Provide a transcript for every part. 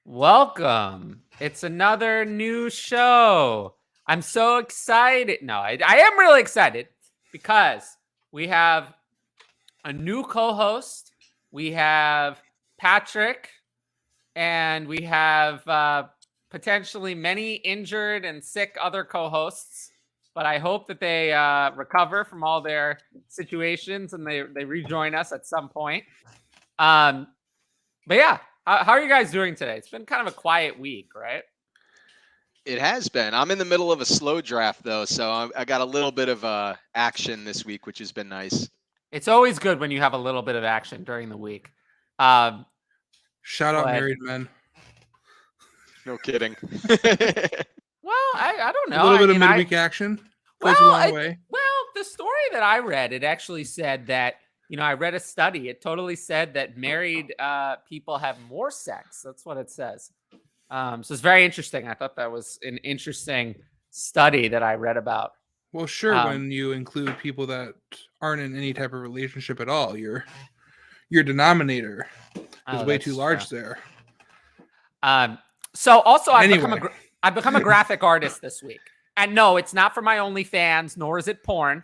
Welcome. It's another new show. I'm so excited. No, I am really excited because we have a new co-host. We have Patrick, and we have potentially many injured and sick other co-hosts. But I hope that they recover from all their situations and they rejoin us at some point. Um, but yeah, how are you guys doing today? It's been kind of a quiet week, right? It has been. I'm in the middle of a slow draft though, so I got a little bit of action this week, which has been nice. It's always good when you have a little bit of action during the week. Um, Shout out but married men. No kidding. well, I don't know. A little bit of mean, midweek action goes a long way. Well, the story that I read, it actually said that I read a study. It totally said that married people have more sex. That's what it says. So it's very interesting. I thought that was an interesting study that I read about. Well, sure, when you include people that aren't in any type of relationship at all, your denominator is way too large there. So also Anyway. I've become a graphic artist this week. And no, it's not for my OnlyFans, nor is it porn.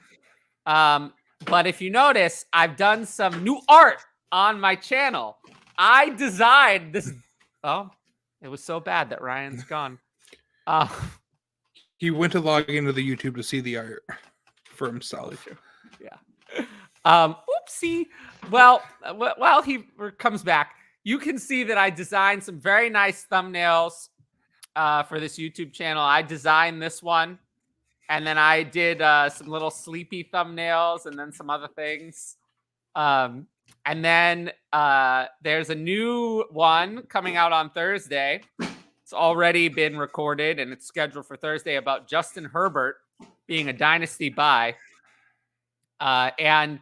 But if you notice, I've done some new art on my channel. I designed this. Oh, it was so bad that Ryan's gone. He went to log into the YouTube to see the art for himself. Yeah. Oopsie. Well, while he comes back, you can see that I designed some very nice thumbnails for this YouTube channel. I designed this one, and then I did some little sleepy thumbnails, and then some other things. And then there's a new one coming out on Thursday. It's already been recorded, and it's scheduled for Thursday about Justin Herbert being a Dynasty buy. And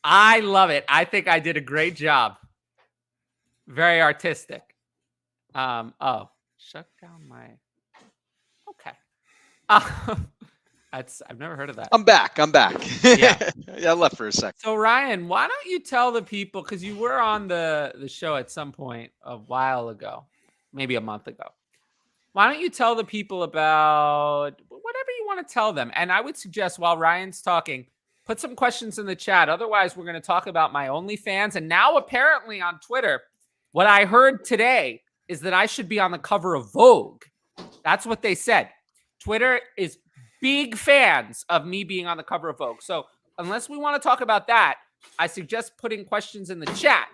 I love it. I think I did a great job. Very artistic. Oh, shut down my. Okay. I've never heard of that. I'm back. Yeah. Yeah, I left for a second. So Ryan, why don't you tell the people, because you were on the show at some point a while ago, maybe a month ago. Why don't you tell the people about whatever you want to tell them? And I would suggest while Ryan's talking, put some questions in the chat. Otherwise, we're going to talk about my OnlyFans. And now apparently on Twitter, what I heard today is that I should be on the cover of Vogue. That's what they said. Twitter is big fans of me being on the cover of Vogue. So unless we want to talk about that, I suggest putting questions in the chat,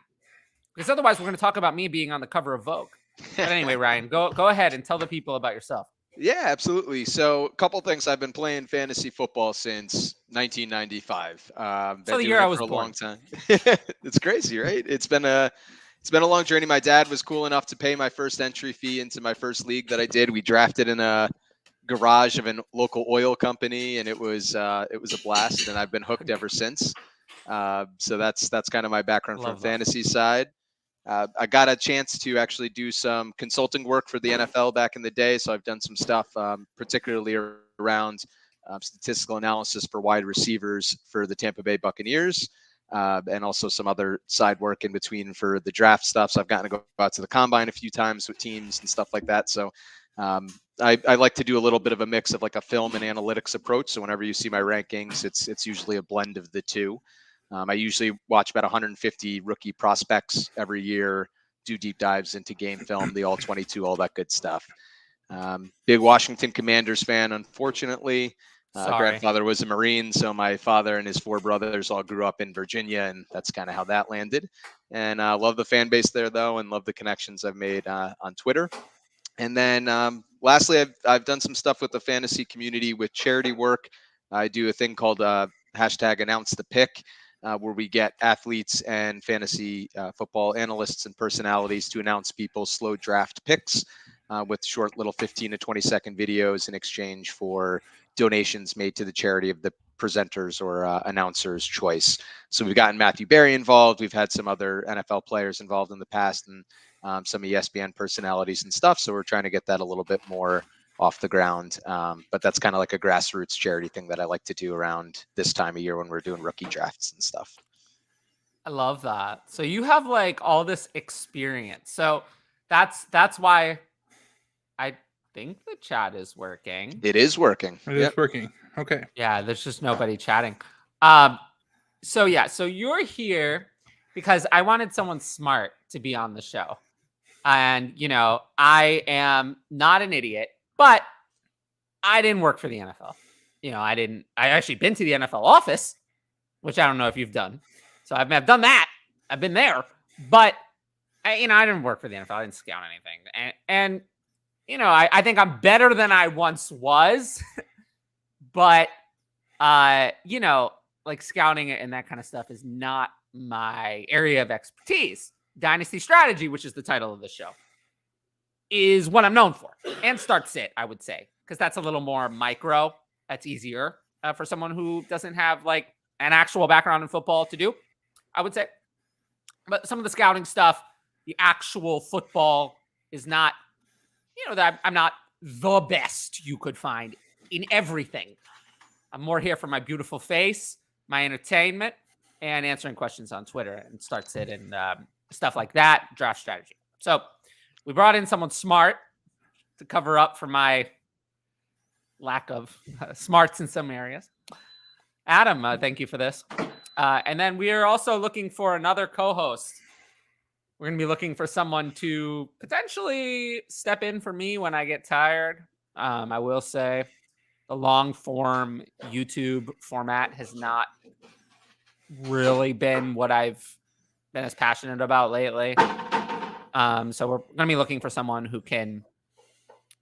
because otherwise we're going to talk about me being on the cover of Vogue. But anyway, Ryan, go ahead and tell the people about yourself. Yeah, absolutely. So a couple things. I've been playing fantasy football since 1995. So the year I was born. A long time. It's crazy, right? It's been a long journey. My dad was cool enough to pay my first entry fee into my first league that I did. We drafted in a garage of a local oil company, and it was a blast. And I've been hooked ever since. So that's kind of my background from fantasy side. I got a chance to actually do some consulting work for the NFL back in the day. So I've done some stuff, particularly around statistical analysis for wide receivers for the Tampa Bay Buccaneers, and also some other side work in between for the draft stuff. So I've gotten to go out to the combine a few times with teams and stuff like that. So I like to do a little bit of a mix of like a film and analytics approach. So whenever you see my rankings, it's usually a blend of the two. I usually watch about 150 rookie prospects every year, do deep dives into game film, the all 22, all that good stuff. Big Washington Commanders fan, unfortunately. Grandfather was a Marine, so my father and his 4 brothers all grew up in Virginia, and that's kind of how that landed. And love the fan base there, though, and love the connections I've made on Twitter. And then lastly, I've done some stuff with the fantasy community with charity work. I do a thing called hashtag Announce the Pick, where we get athletes and fantasy football analysts and personalities to announce people's slow draft picks with short little 15 to 20 second videos in exchange for donations made to the charity of the presenters or announcer's choice. So we've gotten Matthew Berry involved. We've had some other NFL players involved in the past, and some ESPN personalities and stuff. So we're trying to get that a little bit more off the ground. But that's kind of like a grassroots charity thing that I like to do around this time of year when we're doing rookie drafts and stuff. I love that. So you have like all this experience. So That's why I think the chat is working. It is working. It is working. Okay. Yeah, there's just nobody chatting. So you're here because I wanted someone smart to be on the show. And, I am not an idiot, but I didn't work for the NFL. I actually been to the NFL office, which I don't know if you've done. So I've done that. I've been there, but I didn't work for the NFL. I didn't scout anything. And I think I'm better than I once was, but, like scouting and that kind of stuff is not my area of expertise. Dynasty strategy, which is the title of the show, is what I'm known for. And start sit, I would say, because that's a little more micro. That's easier for someone who doesn't have like an actual background in football to do, I would say. But some of the scouting stuff, the actual football is not, that I'm not the best you could find in everything. I'm more here for my beautiful face, my entertainment, and answering questions on Twitter and start sit and stuff like that, draft strategy. So we brought in someone smart to cover up for my lack of smarts in some areas. Adam, thank you for this. And then we are also looking for another co-host. We're going to be looking for someone to potentially step in for me when I get tired. I will say the long form YouTube format has not really been what I've been as passionate about lately. So we're going to be looking for someone who can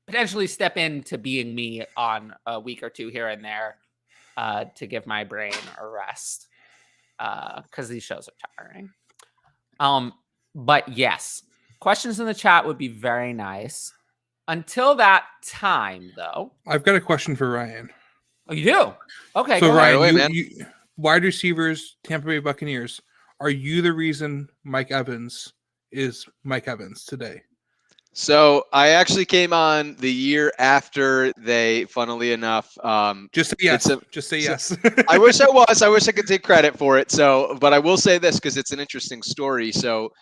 potentially step into being me on a week or two here and there to give my brain a rest because these shows are tiring. But yes, questions in the chat would be very nice. Until that time, though. I've got a question for Ryan. Oh, you do? Okay. So, Ryan, away, man. You, wide receivers, Tampa Bay Buccaneers. Are you the reason Mike Evans is Mike Evans today? So I actually came on the year after they, funnily enough. Just say yes. Just say yes. I wish I was. I wish I could take credit for it. But I will say this because it's an interesting story. So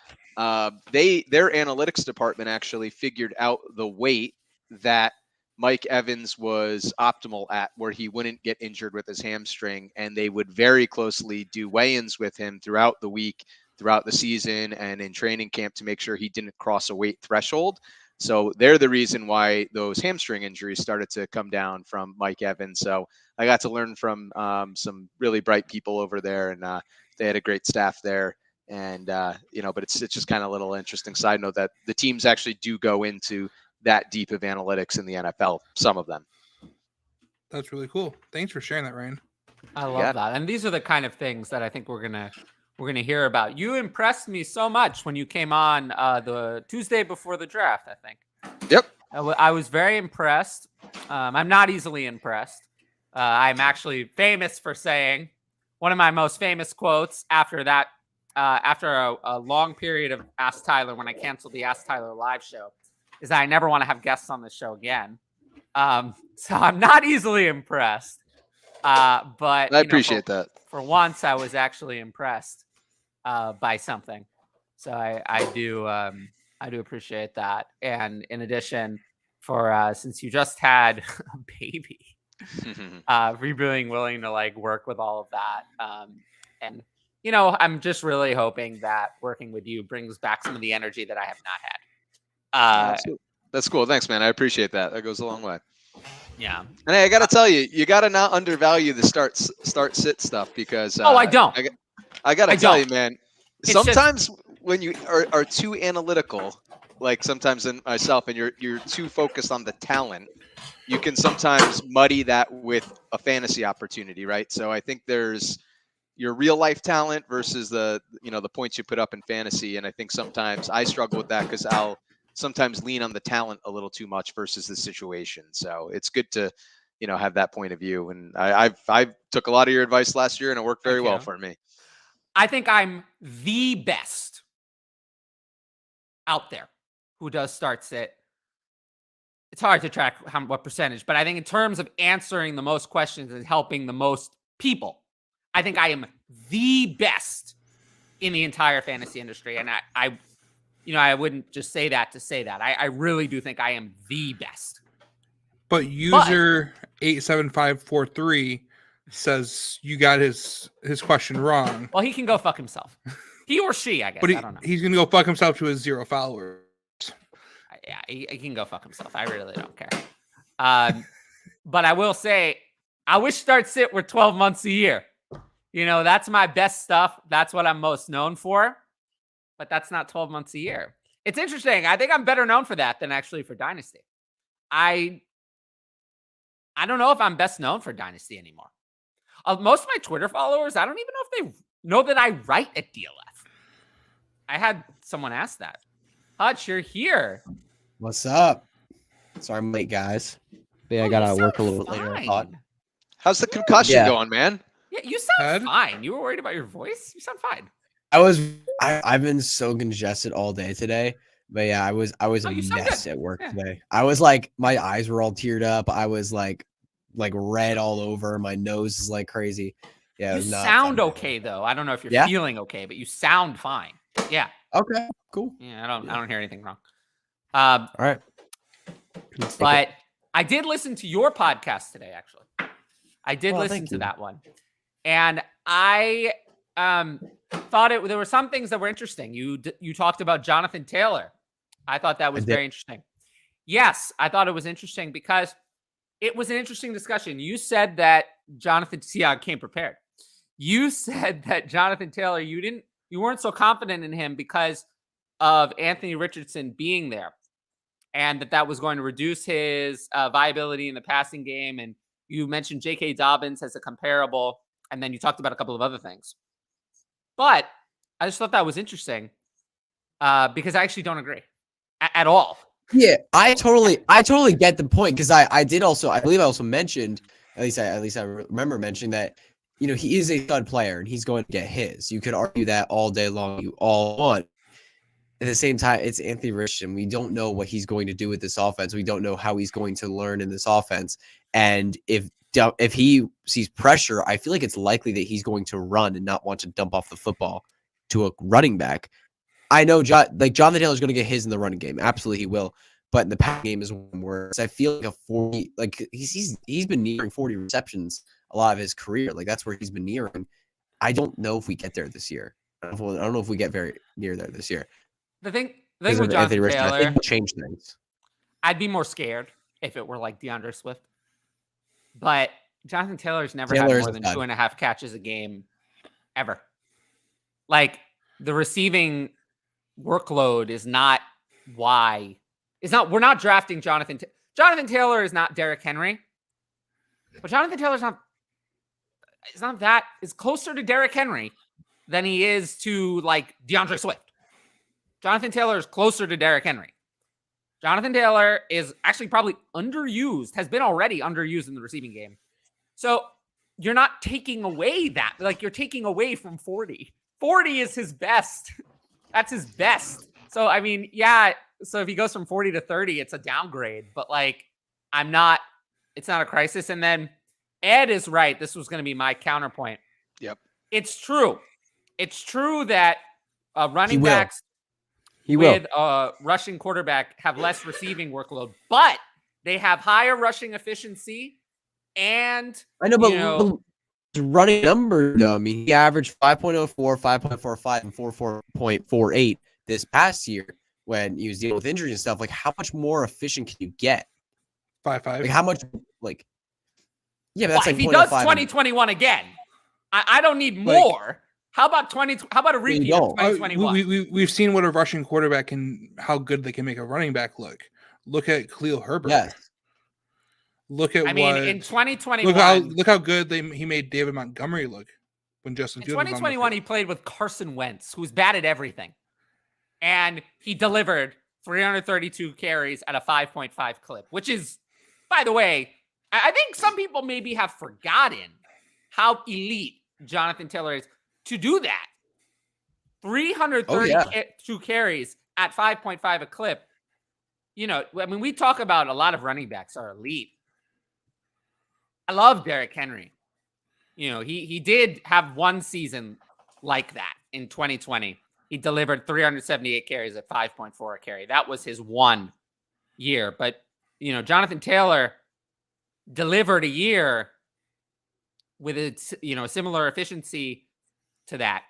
their analytics department actually figured out the weight that Mike Evans was optimal at, where he wouldn't get injured with his hamstring, and they would very closely do weigh-ins with him throughout the week, throughout the season, and in training camp to make sure he didn't cross a weight threshold. So they're the reason why those hamstring injuries started to come down from Mike Evans. So I got to learn from some really bright people over there, and they had a great staff there. And, but it's just kind of a little interesting side note that the teams actually do go into that deep of analytics in the NFL, some of them. That's really cool. Thanks for sharing that, Ryan. I love that. And these are the kind of things that I think we're gonna hear about. You impressed me so much when you came on the Tuesday before the draft, I think. Yep. I was very impressed. I'm not easily impressed. I'm actually famous for saying one of my most famous quotes after that, after a long period of Ask Tyler, when I canceled the Ask Tyler live show, is that I never want to have guests on this show again. So I'm not easily impressed. But I appreciate that. For once, I was actually impressed by something. So I do appreciate that. And in addition, for since you just had a baby, for being willing to like work with all of that. And I'm just really hoping that working with you brings back some of the energy that I have not had. That's cool. Thanks, man. I appreciate that. That goes a long way. Yeah. And hey, I got to tell you, you got to not undervalue the start sit stuff because I don't. I got to tell you, man, It's sometimes when you are too analytical, like sometimes in myself, and you're too focused on the talent, you can sometimes muddy that with a fantasy opportunity, right? So I think there's your real life talent versus the points you put up in fantasy. And I think sometimes I struggle with that because I'll sometimes lean on the talent a little too much versus the situation. So it's good to, have that point of view. And I took a lot of your advice last year and it worked very well for me. I think I'm the best out there who does start sit. It's hard to track what percentage, but I think in terms of answering the most questions and helping the most people, I think I am the best in the entire fantasy industry. And I wouldn't just say that to say that. I really do think I am the best. But user 87543 says you got his question wrong. Well, he can go fuck himself. He or she, I guess. But I don't know. He's going to go fuck himself to his 0 followers. Yeah, he can go fuck himself. I really don't care. But I will say, I wish Start Sit were 12 months a year. That's my best stuff. That's what I'm most known for. But that's not 12 months a year. It's interesting. I think I'm better known for that than actually for Dynasty. I don't know if I'm best known for Dynasty anymore. Most of my Twitter followers, I don't even know if they know that I write at DLF. I had someone ask that. Hutch, you're here. What's up? Sorry I'm late, guys. But yeah, I gotta work a little bit later, I thought. How's the concussion going, man? Yeah, you sound fine. You were worried about your voice? You sound fine. I've been so congested all day today. But yeah, I was a mess at work today. I was like, my eyes were all teared up. I was like red all over. My nose is like crazy. Yeah, you sound okay though. I don't know if you're feeling okay, but you sound fine. Yeah. Okay. Cool. Yeah, I don't hear anything wrong. All right. But I did listen to your podcast today. Actually, I did listen to that one, and I thought there were some things that were interesting. You talked about Jonathan Taylor. I thought that was very interesting. Yes, I thought it was interesting because it was an interesting discussion. You said that Jonathan, I came prepared. You said that Jonathan Taylor, you weren't so confident in him because of Anthony Richardson being there, and that was going to reduce his viability in the passing game. And you mentioned J.K. Dobbins as a comparable, and then you talked about a couple of other things. But I just thought that was interesting because I actually don't agree at all. Yeah, I totally get the point because I believe I also mentioned, at least I remember mentioning that, he is a stud player and he's going to get his. You could argue that all day long, you all want. At the same time, it's Anthony Richardson. We don't know what he's going to do with this offense. We don't know how he's going to learn in this offense. And if he sees pressure, I feel like it's likely that he's going to run and not want to dump off the football to a running back. I know Jonathan Taylor's going to get his in the running game. Absolutely, he will. But in the passing game is one worse. I feel like he's been nearing 40 receptions a lot of his career. Like that's where he's been nearing. I don't know if we get there this year. I don't know if we get very near there this year. The thing with Jonathan Taylor, I think change things. I'd be more scared if it were like DeAndre Swift. But Jonathan Taylor's never had more than 2.5 catches a game ever. Like the receiving workload is not why. We're not drafting Jonathan. Jonathan Taylor is not Derrick Henry. But Jonathan Taylor's is closer to Derrick Henry than he is to like DeAndre Swift. Jonathan Taylor is closer to Derrick Henry. Jonathan Taylor is actually probably underused, has been already underused in the receiving game. So you're not taking away that. Like you're taking away from 40. 40 is his best. That's his best. So, I mean, yeah. So if he goes from 40 to 30, it's a downgrade. But like, it's not a crisis. And then Ed is right. This was going to be my counterpoint. Yep. It's true. It's true that running backs with a rushing quarterback have less receiving workload, but they have higher rushing efficiency. And I know, but running number, though. I mean, he averaged 5.04, 5.45, and 4.48 this past year when he was dealing with injuries and stuff. Like, how much more efficient can you get? 5.5. Like, how much? Like, yeah, but that's if he does 2021 again, I don't need more. How about How about a repeat of 2021? We've seen what a rushing quarterback how good they can make a running back look. Look at Khalil Herbert. Yes. Look at in 2021. Look how good he made David Montgomery look when Justin Fields. In 2021, he played with Carson Wentz, who's bad at everything, and he delivered 332 carries at a 5.5 clip, which is, by the way, I think some people maybe have forgotten how elite Jonathan Taylor is to do that. 332 carries at 5.5 a clip. I mean, we talk about a lot of running backs are elite. I love Derrick Henry. He did have one season like that in 2020 he delivered 378 carries at 5.4 a carry. That was his one year. But, Jonathan Taylor delivered a year with a similar efficiency to that,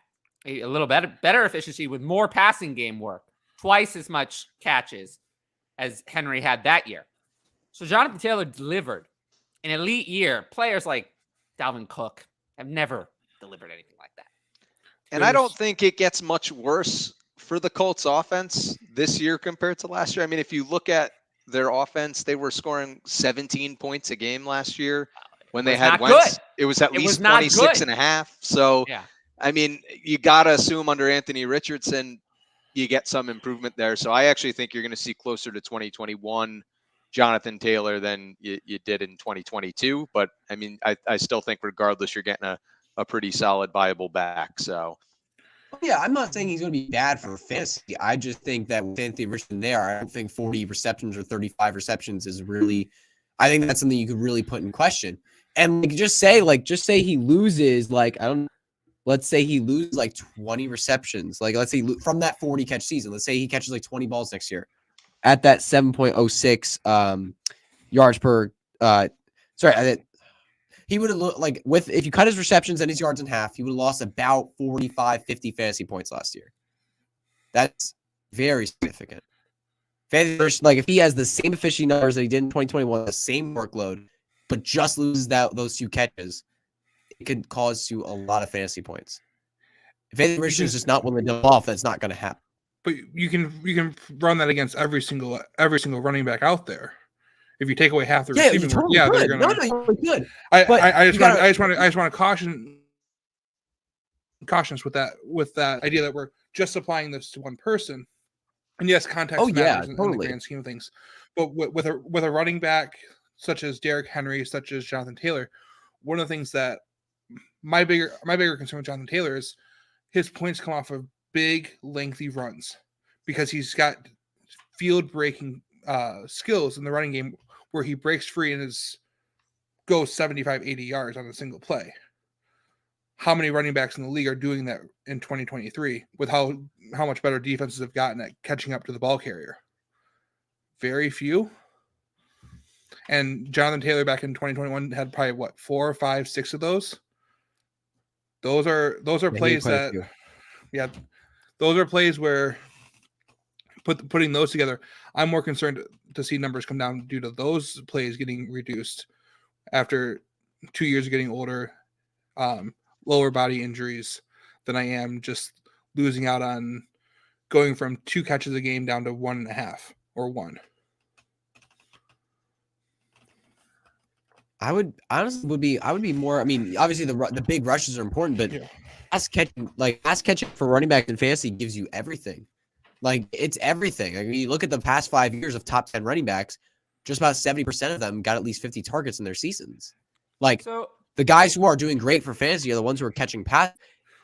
a little better efficiency with more passing game work, twice as much catches as Henry had that year. So Jonathan Taylor delivered an elite year. Players like Dalvin Cook have never delivered anything like that. And I don't think it gets much worse for the Colts offense this year compared to last year. I mean, if you look at their offense, they were scoring 17 points a game last year. When they had Wentz, it was at least 26 and a half. So, yeah. I mean, you got to assume under Anthony Richardson, you get some improvement there. So I actually think you're going to see closer to 2021 Jonathan Taylor than you did in 2022. But, I mean, I still think regardless, you're getting a pretty solid, viable back. So, yeah, I'm not saying he's going to be bad for fantasy. I just think that with Anthony Richardson there, I don't think 40 receptions or 35 receptions is really – I think that's something you could really put in question. And just say he loses let's say he loses like 20 receptions. Like let's say from that 40 catch season, let's say he catches like 20 balls next year at that 7.06 yards per he would have looked like if you cut his receptions and his yards in half, he would have lost about 45, 50 fantasy points last year. That's very significant. Like if he has the same efficiency numbers that he did in 2021, the same workload, but just loses those 2 catches, it could cause you a lot of fantasy points. If Anthony Richardson's just not willing to dump off, that's not going to happen. But you can run that against every single running back out there. If you take away half the receiving, they're going to. No, you're good. I just want to caution us with that idea that we're just applying this to one person. And yes, context matters in the grand scheme of things. But with a running back such as Derrick Henry, such as Jonathan Taylor, one of the things that my bigger concern with Jonathan Taylor is his points come off of big, lengthy runs because he's got field breaking skills in the running game where he breaks free and goes 75, 80 yards on a single play. How many running backs in the league are doing that in 2023 with how much better defenses have gotten at catching up to the ball carrier? Very few. And Jonathan Taylor back in 2021 had probably 4, 5, 6 of those. Those are plays that, those are plays where putting those together, I'm more concerned to see numbers come down due to those plays getting reduced after 2 years of getting older, lower body injuries, than I am just losing out on going from 2 catches a game down to 1.5 or 1. I would be more. I mean, obviously the big rushes are important, but pass catching for running back in fantasy gives you everything. Like it's everything. I mean, you look at the past 5 years of top 10 running backs, just about 70% of them got at least 50 targets in their seasons. Like the guys who are doing great for fantasy are the ones who are catching passes.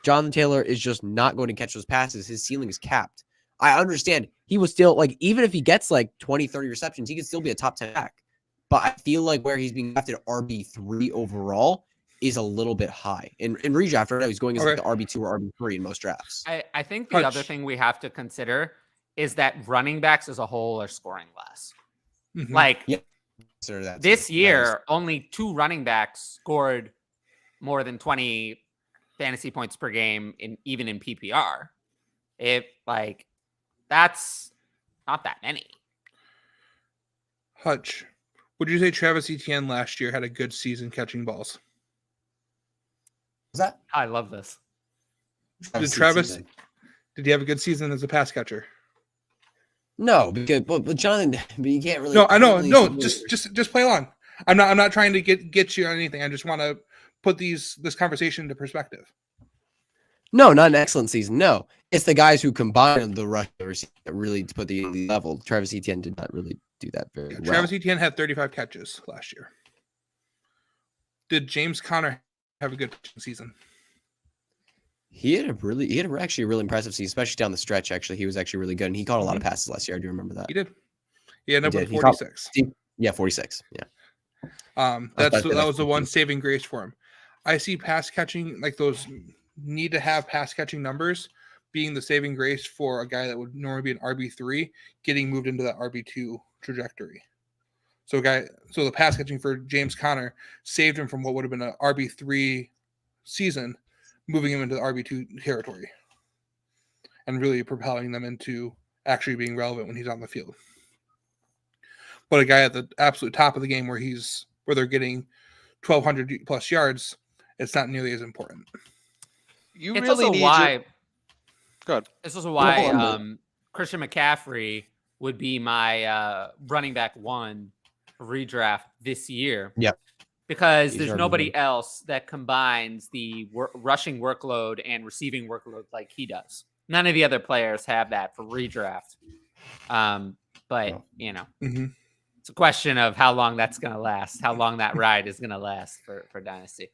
Jonathan Taylor is just not going to catch those passes. His ceiling is capped. I understand he was still even if he gets 20, 30 receptions, he could still be a top 10 back. But I feel like where he's being drafted RB3 overall is a little bit high. In redraft, right now, he's going as the RB2 or RB3 in most drafts. I think the other thing we have to consider is that running backs as a whole are scoring less. Mm-hmm. This year, only 2 running backs scored more than 20 fantasy points per game even in PPR. That's not that many. Hutch, would you say Travis Etienne last year had a good season catching balls? Was that? I love this. Did he have a good season as a pass catcher? No, because but Jonathan, but you can't really. No, I know. No, just play along. I'm not trying to get you on anything. I just want to put this conversation into perspective. No, not an excellent season. No, it's the guys who combine the rush that really put the elite level. Travis Etienne did not really do that very well. Travis Etienne had 35 catches last year. Did James Conner have a good season? He had actually a really impressive season, especially down the stretch. Actually, he was actually really good, and he caught a lot of passes last year. I do remember that. He did. Yeah, number 46. 46. Yeah. That was the one saving grace for him. I see pass catching, like those need to have pass catching numbers, being the saving grace for a guy that would normally be an RB3 getting moved into that RB2 trajectory. So the pass catching for James Conner saved him from what would have been an RB3 season, moving him into the RB2 territory and really propelling them into actually being relevant when he's on the field. But a guy at the absolute top of the game where they're getting 1,200 plus yards, it's not nearly as important. You It's really also need why. Go ahead. It's also why Christian McCaffrey would be my running back 1 redraft this year. Yep. Because there's nobody else that combines the rushing workload and receiving workload like he does. None of the other players have that for redraft. But it's a question of how long that's going to last, how long that ride is going to last for Dynasty.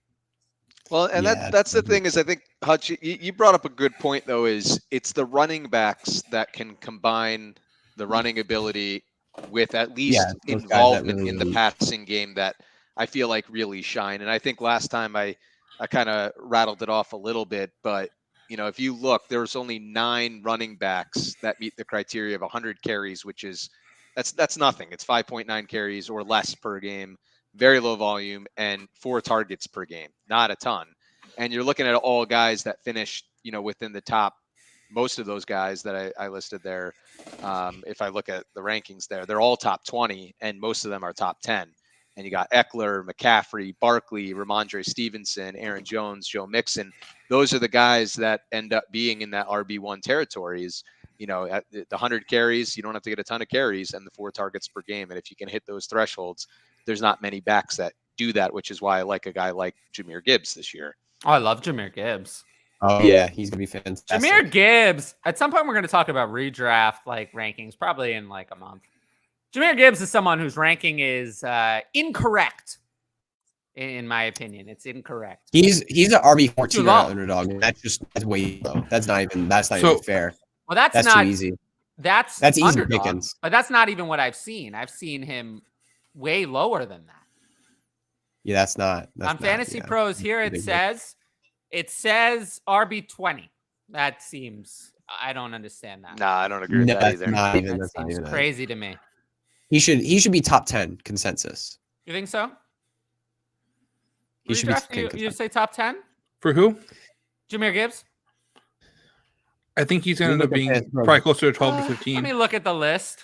Well, and that's the thing is, I think, Hutch, you brought up a good point, though, is it's the running backs that can combine the running ability with at least involvement in the passing game that I feel like really shine. And I think last time I kind of rattled it off a little bit, but if you look, there's only 9 running backs that meet the criteria of 100 carries, which is that's nothing. It's 5.9 carries or less per game, very low volume, and 4 targets per game, not a ton. And you're looking at all guys that finished, within the top. Most of those guys that I listed there, if I look at the rankings there, they're all top 20, and most of them are top 10. And you got Eckler, McCaffrey, Barkley, Ramondre Stevenson, Aaron Jones, Joe Mixon. Those are the guys that end up being in that RB1 territories. At the 100 carries, you don't have to get a ton of carries, and the 4 targets per game. And if you can hit those thresholds, there's not many backs that do that, which is why I like a guy like Jahmyr Gibbs this year. Oh, I love Jahmyr Gibbs. Oh yeah, he's gonna be fantastic. Jahmyr Gibbs. At some point, we're going to talk about redraft rankings, probably in a month. Jahmyr Gibbs is someone whose ranking is incorrect, in my opinion. It's incorrect. He's an RB14 underdog. That's way low. That's not even fair. Well, that's not too easy. That's easy underdog, pickings. But that's not even what I've seen. I've seen him way lower than that. Yeah, that's not. On Fantasy Pros here, it says RB20. That seems. I don't understand that. Nah, I don't agree with that either. That seems crazy to me. He should be top 10 consensus. You think so? He should be. You say top 10 for who? Jahmyr Gibbs. I think he's going to end up being probably closer to 12 to 15. Let me look at the list.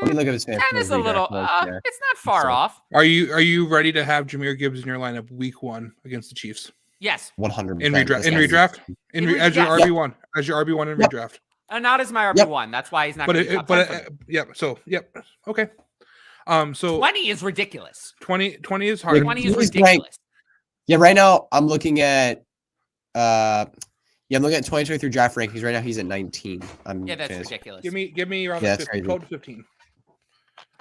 Let me look at his fan. 10 is a little. It's not far off. Are you ready to have Jahmyr Gibbs in your lineup week 1 against the Chiefs? Yes. 100%. In redraft? As your RB1. As your RB1 in redraft. Not as my RB1. That's why he's not. Okay. So 20 is ridiculous. 20 is hard. 20 is ridiculous. Right now I'm looking at I'm looking at 2023 draft rankings. Right now he's at 19. That's ridiculous. Give me around 12 to 15.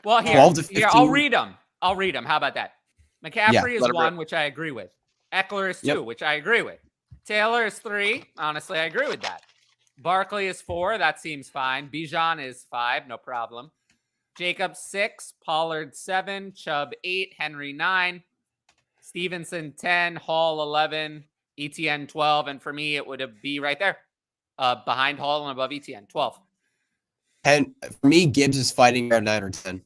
Well, here, 12 to 15. Here, I'll read them. How about that? McCaffrey is 1, which I agree with. Eckler is 2, which I agree with. Taylor is 3. Honestly, I agree with that. Barkley is 4. That seems fine. Bijan is 5. No problem. Jacobs 6. Pollard 7. Chubb 8. Henry 9. Stevenson 10. Hall 11. ETN 12. And for me, it would be right there. Behind Hall and above ETN 12. And for me, Gibbs is fighting around 9 or 10.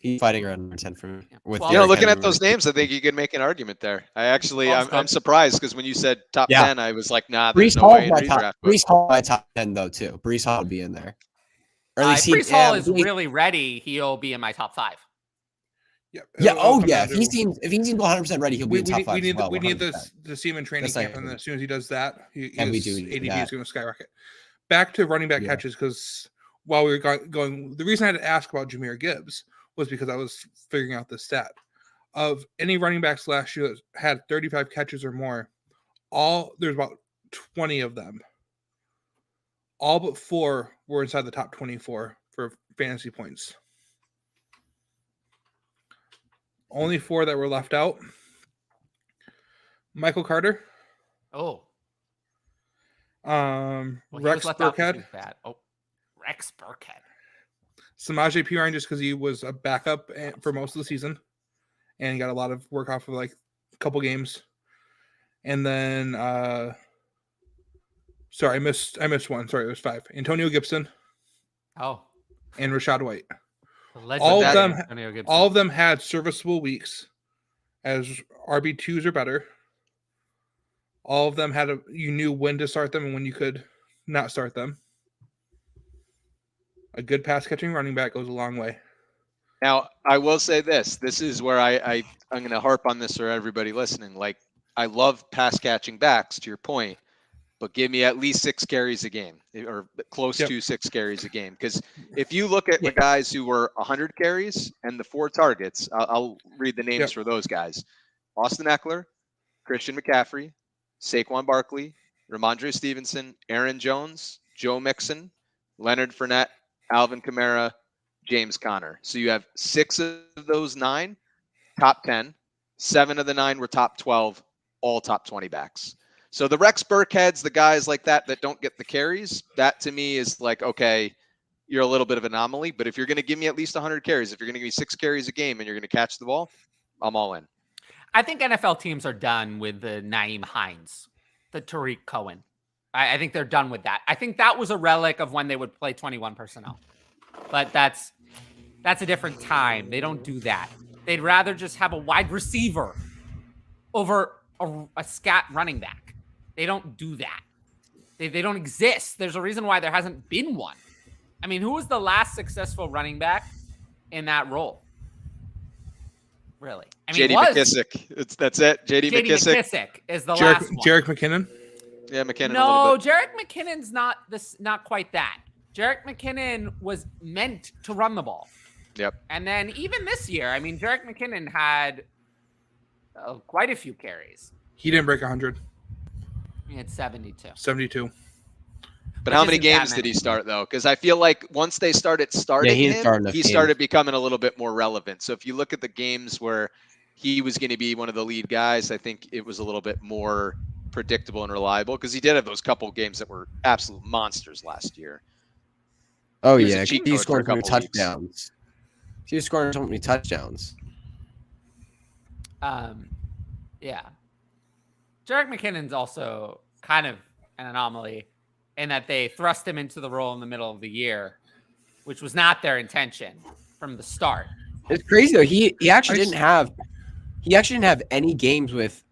He's fighting around 9 or 10 for me. Looking at those names, I think you could make an argument there. I'm surprised because when you said top 10, I was like, nah, there's no way in redraft. Breece Hall my top 10 though too. Breece Hall would be in there. Or at least Breece Hall is really ready. He'll be in my top 5. If he seems 100% ready, he'll be in top 5. We need to see him in training camp, and as soon as he does that, his ADP is going to skyrocket. Back to running back catches, because while we were going, the reason I had to ask about Jahmyr Gibbs was because I was figuring out this stat of any running backs last year that had 35 catches or more. There's about 20 of them. All but 4 were inside the top 24 for fantasy points. Only 4 that were left out. Michael Carter. Oh. Rex Burkhead. Rex Burkhead. Samaje Perine, just because he was a backup for most of the season and got a lot of work off of a couple games. And then Sorry, I missed one. Sorry, it was 5. Antonio Gibson Oh, and Rashad White. the All of legendary them, Antonio Gibson. all of them had serviceable weeks as RB2s or better. All of them you knew when to start them and when you could not start them. A good pass catching running back goes a long way. Now, I will say this. This is where I'm going to harp on this for everybody listening. Like, I love pass catching backs, to your point, but give me at least 6 carries a game or close to 6 carries a game. Because if you look at the guys who were 100 carries and the 4 targets, I'll read the names for those guys. Austin Eckler, Christian McCaffrey, Saquon Barkley, Ramondre Stevenson, Aaron Jones, Joe Mixon, Leonard Fournette, Alvin Kamara, James Conner. So you have 6 of those 9 top 10. 7 of the 9 were top 12, all top 20 backs. So the Rex Burkheads, the guys like that don't get the carries, that to me is like, okay, you're a little bit of an anomaly. But if you're going to give me at least 100 carries, if you're going to give me 6 carries a game and you're going to catch the ball, I'm all in. I think NFL teams are done with the Naeem Hines, the Tariq Cohen. I think they're done with that. I think that was a relic of when they would play 21 personnel. But that's a different time. They don't do that. They'd rather just have a wide receiver over a scat running back. They don't do that. They don't exist. There's a reason why there hasn't been one. I mean, who was the last successful running back in that role? Really? I mean, J.D. McKissick. That's it. J.D. McKissick is the last one. Jerick McKinnon? Yeah, McKinnon. No, Jerick McKinnon's not quite that. Jerick McKinnon was meant to run the ball. Yep. And then even this year, I mean, Jerick McKinnon had quite a few carries. He didn't break 100. He had 72. 72. But how many games did he start, though? Because I feel like once they started starting him, he started becoming a little bit more relevant. So if you look at the games where he was going to be one of the lead guys, I think it was a little bit more predictable and reliable because he did have those couple of games that were absolute monsters last year. Oh, yeah. He scored so many touchdowns. He was scoring so many touchdowns. Yeah. Jerick McKinnon's also kind of an anomaly in that they thrust him into the role in the middle of the year, which was not their intention from the start. It's crazy though. He actually didn't have any games with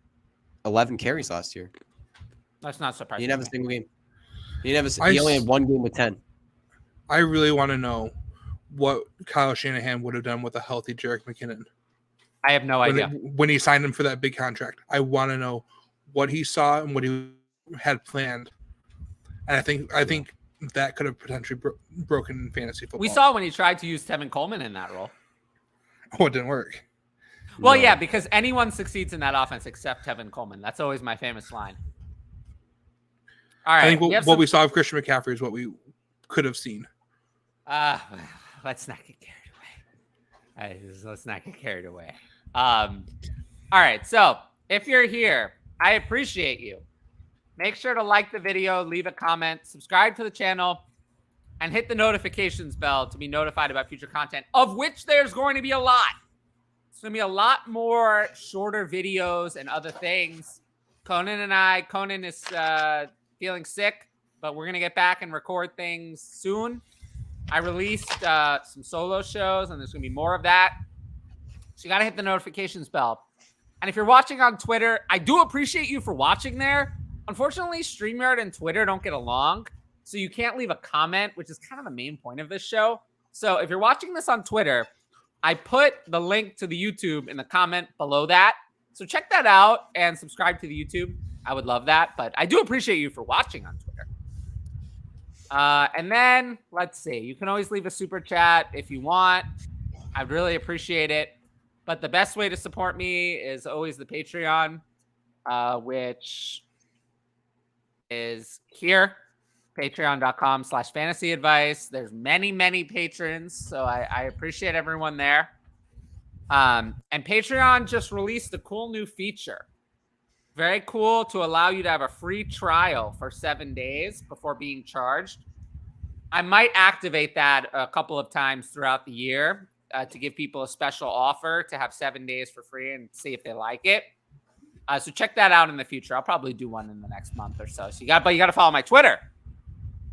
11 carries last year. That's not surprising. He didn't have a single game. He only had 1 game with 10. I really want to know what Kyle Shanahan would have done with a healthy Jerick McKinnon. I have no idea. When he signed him for that big contract, I want to know what he saw and what he had planned. And I think that could have potentially broken fantasy football. We saw when he tried to use Tevin Coleman in that role. Oh, it didn't work. Well, yeah, because anyone succeeds in that offense except Tevin Coleman. That's always my famous line. All right. I think what we saw of Christian McCaffrey is what we could have seen. Let's not get carried away. Let's not get carried away. All right. So if you're here, I appreciate you. Make sure to like the video, leave a comment, subscribe to the channel, and hit the notifications bell to be notified about future content, of which there's going to be a lot. It's going to be a lot more shorter videos and other things. Conan is feeling sick, but we're going to get back and record things soon. I released some solo shows, and there's going to be more of that. So you got to hit the notifications bell. And if you're watching on Twitter, I do appreciate you for watching there. Unfortunately, StreamYard and Twitter don't get along, so you can't leave a comment, which is kind of the main point of this show. So if you're watching this on Twitter, I put the link to the YouTube in the comment below that. So check that out and subscribe to the YouTube. I would love that, but I do appreciate you for watching on Twitter. And then, let's see. You can always leave a super chat if you want. I'd really appreciate it. But the best way to support me is always the Patreon, which is here, patreon.com/fantasyadvice. There's many patrons, so I appreciate everyone there. And Patreon just released a cool new feature. Very cool, to allow you to have a free trial for 7 days before being charged. I might activate that a couple of times throughout the year to give people a special offer to have 7 days for free and see if they like it. So check that out in the future. I'll probably do one in the next month or so. So you got to follow my Twitter,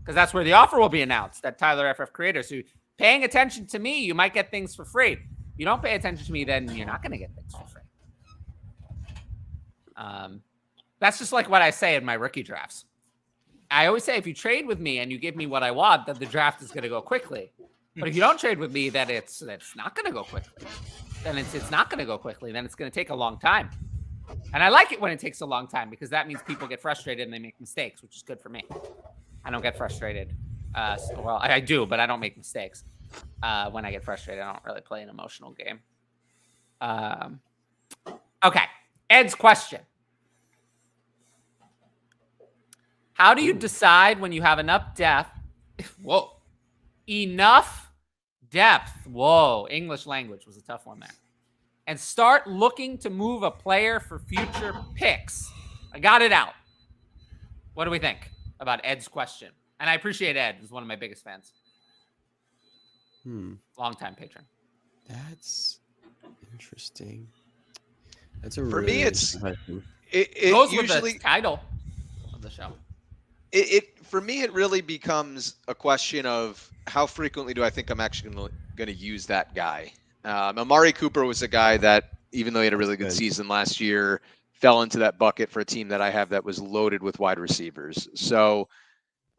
because that's where the offer will be announced at Tyler FF Creator. So paying attention to me, you might get things for free. If you don't pay attention to me, then you're not going to get things for free. That's just like what I say in my rookie drafts. I always say, if you trade with me and you give me what I want, then the draft is going to go quickly. But if you don't trade with me, then it's not going to go quickly. Then it's not going to go quickly. Then it's going to take a long time. And I like it when it takes a long time, because that means people get frustrated and they make mistakes, which is good for me. I don't get frustrated. Well, I do, but I don't make mistakes. When I get frustrated, I don't really play an emotional game. Okay. Ed's question. How do you decide when you have enough depth? Whoa. Enough depth. Whoa. English language was a tough one there. And start looking to move a player for future picks. I got it out. What do we think about Ed's question? And I appreciate Ed. He's one of my biggest fans. Longtime patron. That's interesting. That's a For really me, it's question. it Goes usually with the title of the show. For me, it really becomes a question of how frequently do I think I'm actually going to use that guy. Amari Cooper was a guy that, even though he had a really good season last year, fell into that bucket for a team that I have that was loaded with wide receivers. So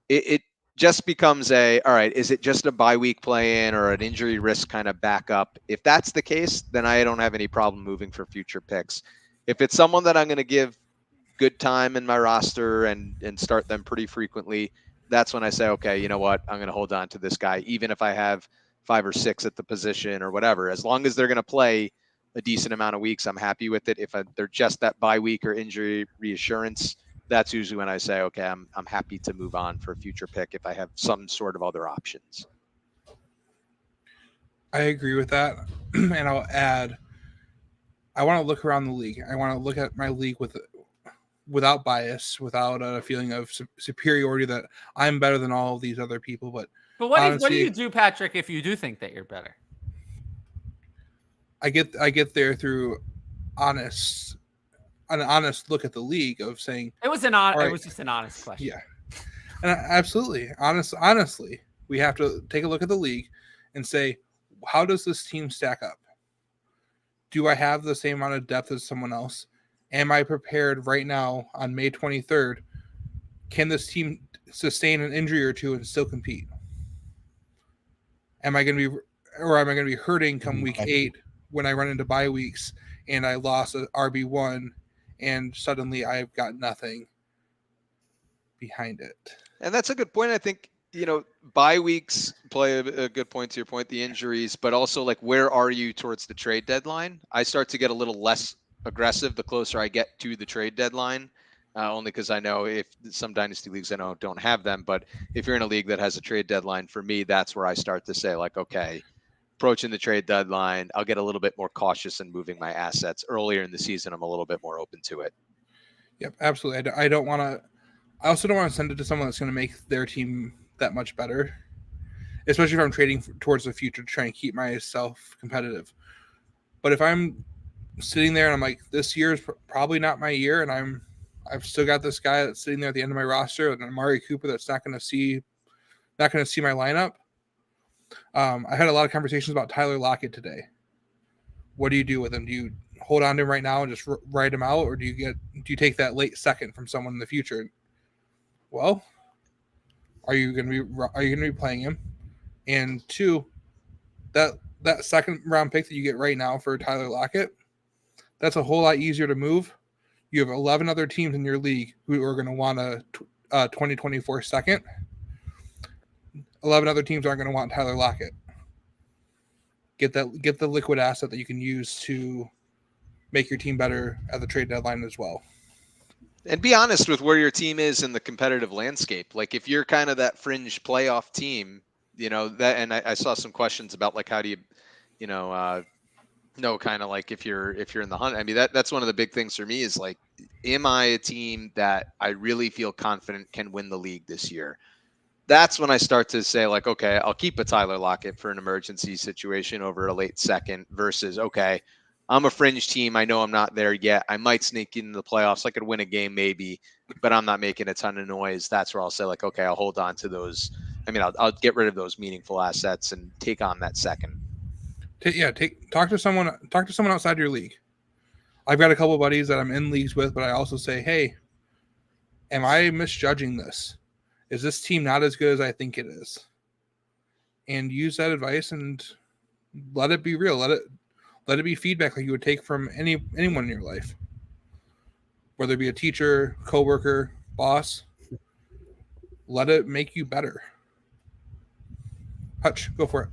it just becomes all right, is it just a bye week play in or an injury risk kind of backup? If that's the case, then I don't have any problem moving for future picks. If it's someone that I'm going to give good time in my roster and start them pretty frequently, that's when I say, okay, you know what, I'm going to hold on to this guy, even if I have 5 or 6 at the position or whatever. As long as they're going to play a decent amount of weeks, I'm happy with it. If they're just that bye week or injury reassurance, that's usually when I say, okay, I'm happy to move on for a future pick if I have some sort of other options. I agree with that. And I'll add, I want to look around the league. I want to look at my league without bias, without a feeling of superiority that I'm better than all of these other people. But what honestly, do you do, Patrick, if you do think that you're better? I get there through an honest look at the league of saying It was just an honest question. Yeah, and absolutely honestly, we have to take a look at the league and say, how does this team stack up? Do I have the same amount of depth as someone else? Am I prepared right now on May 23rd? Can this team sustain an injury or two and still compete? Am I going to be hurting come week 8 when I run into bye weeks and I lost an RB1 and suddenly I've got nothing behind it? And that's a good point. I think, bye weeks play a good point to your point, the injuries, but also like, where are you towards the trade deadline? I start to get a little less aggressive the closer I get to the trade deadline, only because I know if some dynasty leagues I know don't have them, but if you're in a league that has a trade deadline, for me, that's where I start to say like, okay, approaching the trade deadline, I'll get a little bit more cautious in moving my assets. Earlier in the season, I'm a little bit more open to it. Yep, absolutely. I also don't want to send it to someone that's going to make their team that much better, especially if I'm trading towards the future to try and keep myself competitive. But if I'm sitting there and I'm like, this year is probably not my year, and I've still got this guy that's sitting there at the end of my roster, and Amari Cooper that's not going to see my lineup. I had a lot of conversations about Tyler Lockett today. What do you do with him? Do you hold on to him right now and just write him out, or do you take that late second from someone in the future? Well, are you going to be playing him? And 2, that second round pick that you get right now for Tyler Lockett, that's a whole lot easier to move. You have 11 other teams in your league who are going to want a 2024 second. 11 other teams aren't going to want Tyler Lockett. Get the liquid asset that you can use to make your team better at the trade deadline as well. And be honest with where your team is in the competitive landscape. Like if you're kind of that fringe playoff team, that, and I saw some questions about like, how do you, know, kind of like if you're in the hunt. I mean, that's one of the big things for me is like, am I a team that I really feel confident can win the league this year? That's when I start to say like, okay, I'll keep a Tyler Lockett for an emergency situation over a late second versus, okay, I'm a fringe team. I know I'm not there yet. I might sneak into the playoffs. I could win a game maybe, but I'm not making a ton of noise. That's where I'll say like, okay, I'll hold on to those. I mean, I'll get rid of those meaningful assets and take on that second. Talk to someone outside your league. I've got a couple of buddies that I'm in leagues with, but I also say, hey, am I misjudging this? Is this team not as good as I think it is? And use that advice and let it be real. Let it be feedback like you would take from anyone in your life, whether it be a teacher, coworker, boss. Let it make you better. Hutch, go for it.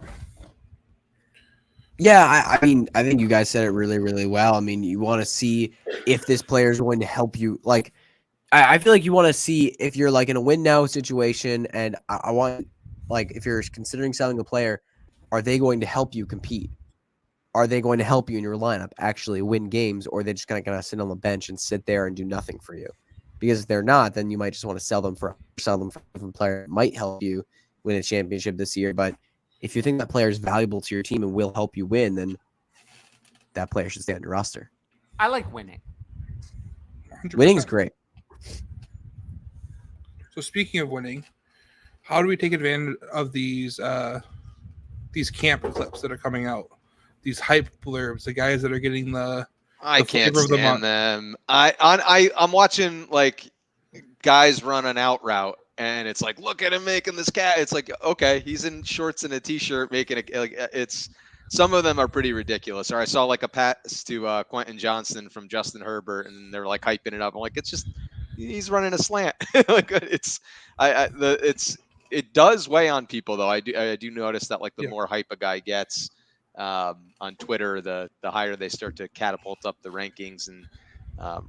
Yeah, I mean, I think you guys said it really, really well. I mean, you want to see if this player is going to help you. Like, I feel like you want to see if you're like in a win now situation, and I want, like, if you're considering selling a player, are they going to help you compete? Are they going to help you in your lineup actually win games, or are they just going to sit on the bench and sit there and do nothing for you? Because if they're not, then you might just want to sell them for a different player that might help you win a championship this year. But if you think that player is valuable to your team and will help you win, then that player should stay on your roster. I like winning. 100%. Winning is great. So speaking of winning, how do we take advantage of these camp clips that are coming out? These hype blurbs, the guys that are getting the I can't stand them. I'm watching like guys run an out route, and it's like, look at him making this cat. It's like, okay, he's in shorts and a t-shirt making it. Like, it's some of them are pretty ridiculous. Or I saw like a pass to Quentin Johnson from Justin Herbert, and they're like hyping it up. I'm like, it's just he's running a slant. Like it does weigh on people though. I do notice that like the more hype a guy gets on Twitter, the higher they start to catapult up the rankings and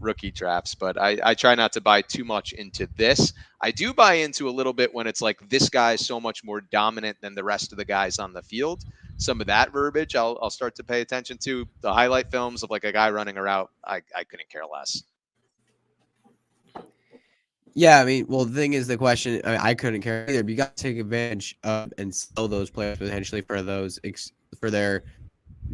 rookie drafts. But I try not to buy too much into this. I do buy into a little bit when it's like this guy's so much more dominant than the rest of the guys on the field. Some of that verbiage I'll start to pay attention to. The highlight films of like a guy running a route, I couldn't care less. Yeah, I mean, well, the thing is, the question, I couldn't care either, but you got to take advantage of and sell those players potentially for those, for their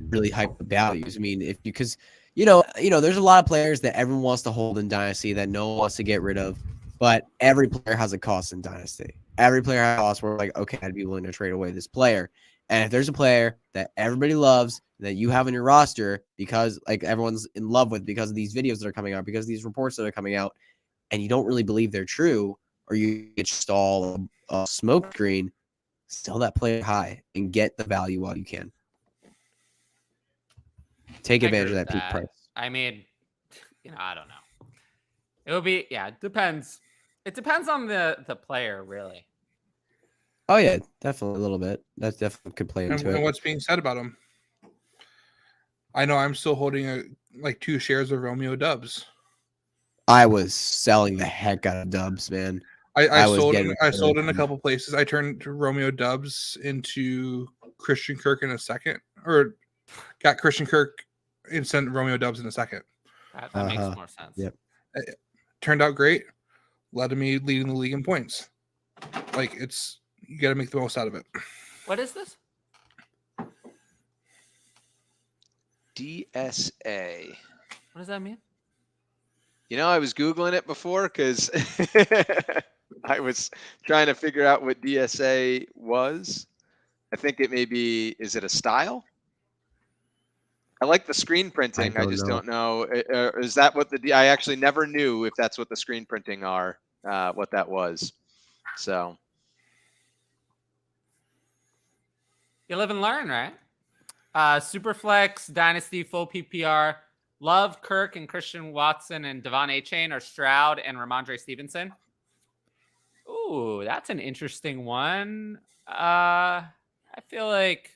really hype values. I mean, because you know, there's a lot of players that everyone wants to hold in Dynasty that no one wants to get rid of, but every player has a cost in Dynasty. Every player has a cost where like, okay, I'd be willing to trade away this player. And if there's a player that everybody loves that you have on your roster because like everyone's in love with because of these videos that are coming out, because of these reports that are coming out, and you don't really believe they're true, or you get just all a smoke screen, sell that player high and get the value while you can. Take advantage of that peak price. I mean, I don't know. It would be, it depends. It depends on the player, really. Oh yeah, definitely a little bit. That's definitely could play into it. And what's being said about him? I know I'm still holding 2 shares of Romeo Dubs. I was selling the heck out of Dubs, man. I sold in a couple places. I turned Romeo Dubs into Christian Kirk in a second, or got Christian Kirk and sent Romeo Dubs in a second. That makes more sense. Yep. It turned out great. Led me leading the league in points. You got to make the most out of it. What is this? DSA. What does that mean? I was Googling it before because I was trying to figure out what DSA was. I think it may be, is it a style? I like the screen printing. I just don't know. Is that what I actually never knew if that's what the screen printing are, what that was. So. You live and learn, right? Superflex, Dynasty, full PPR. Love, Kirk, and Christian Watson and Devon A-Chain, or Stroud and Ramondre Stevenson. Ooh, that's an interesting one. I feel like...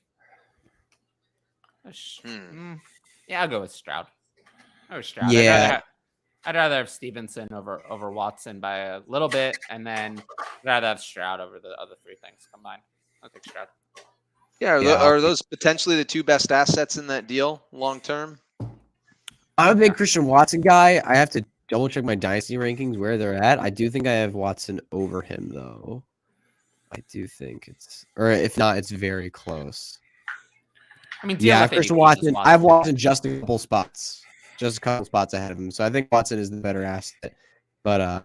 I'll go with Stroud. Yeah. I'd rather have Stevenson over Watson by a little bit, and then I'd rather have Stroud over the other 3 things combined. I'll take Stroud. Yeah, are those potentially the 2 best assets in that deal long term? I'm a big Christian Watson guy. I have to double check my Dynasty rankings where they're at. I do think I have Watson over him, though. I do think or if not, it's very close. I mean, Yeah, TLF Christian ADP is Watson. I have Watson just a couple spots, ahead of him. So I think Watson is the better asset. But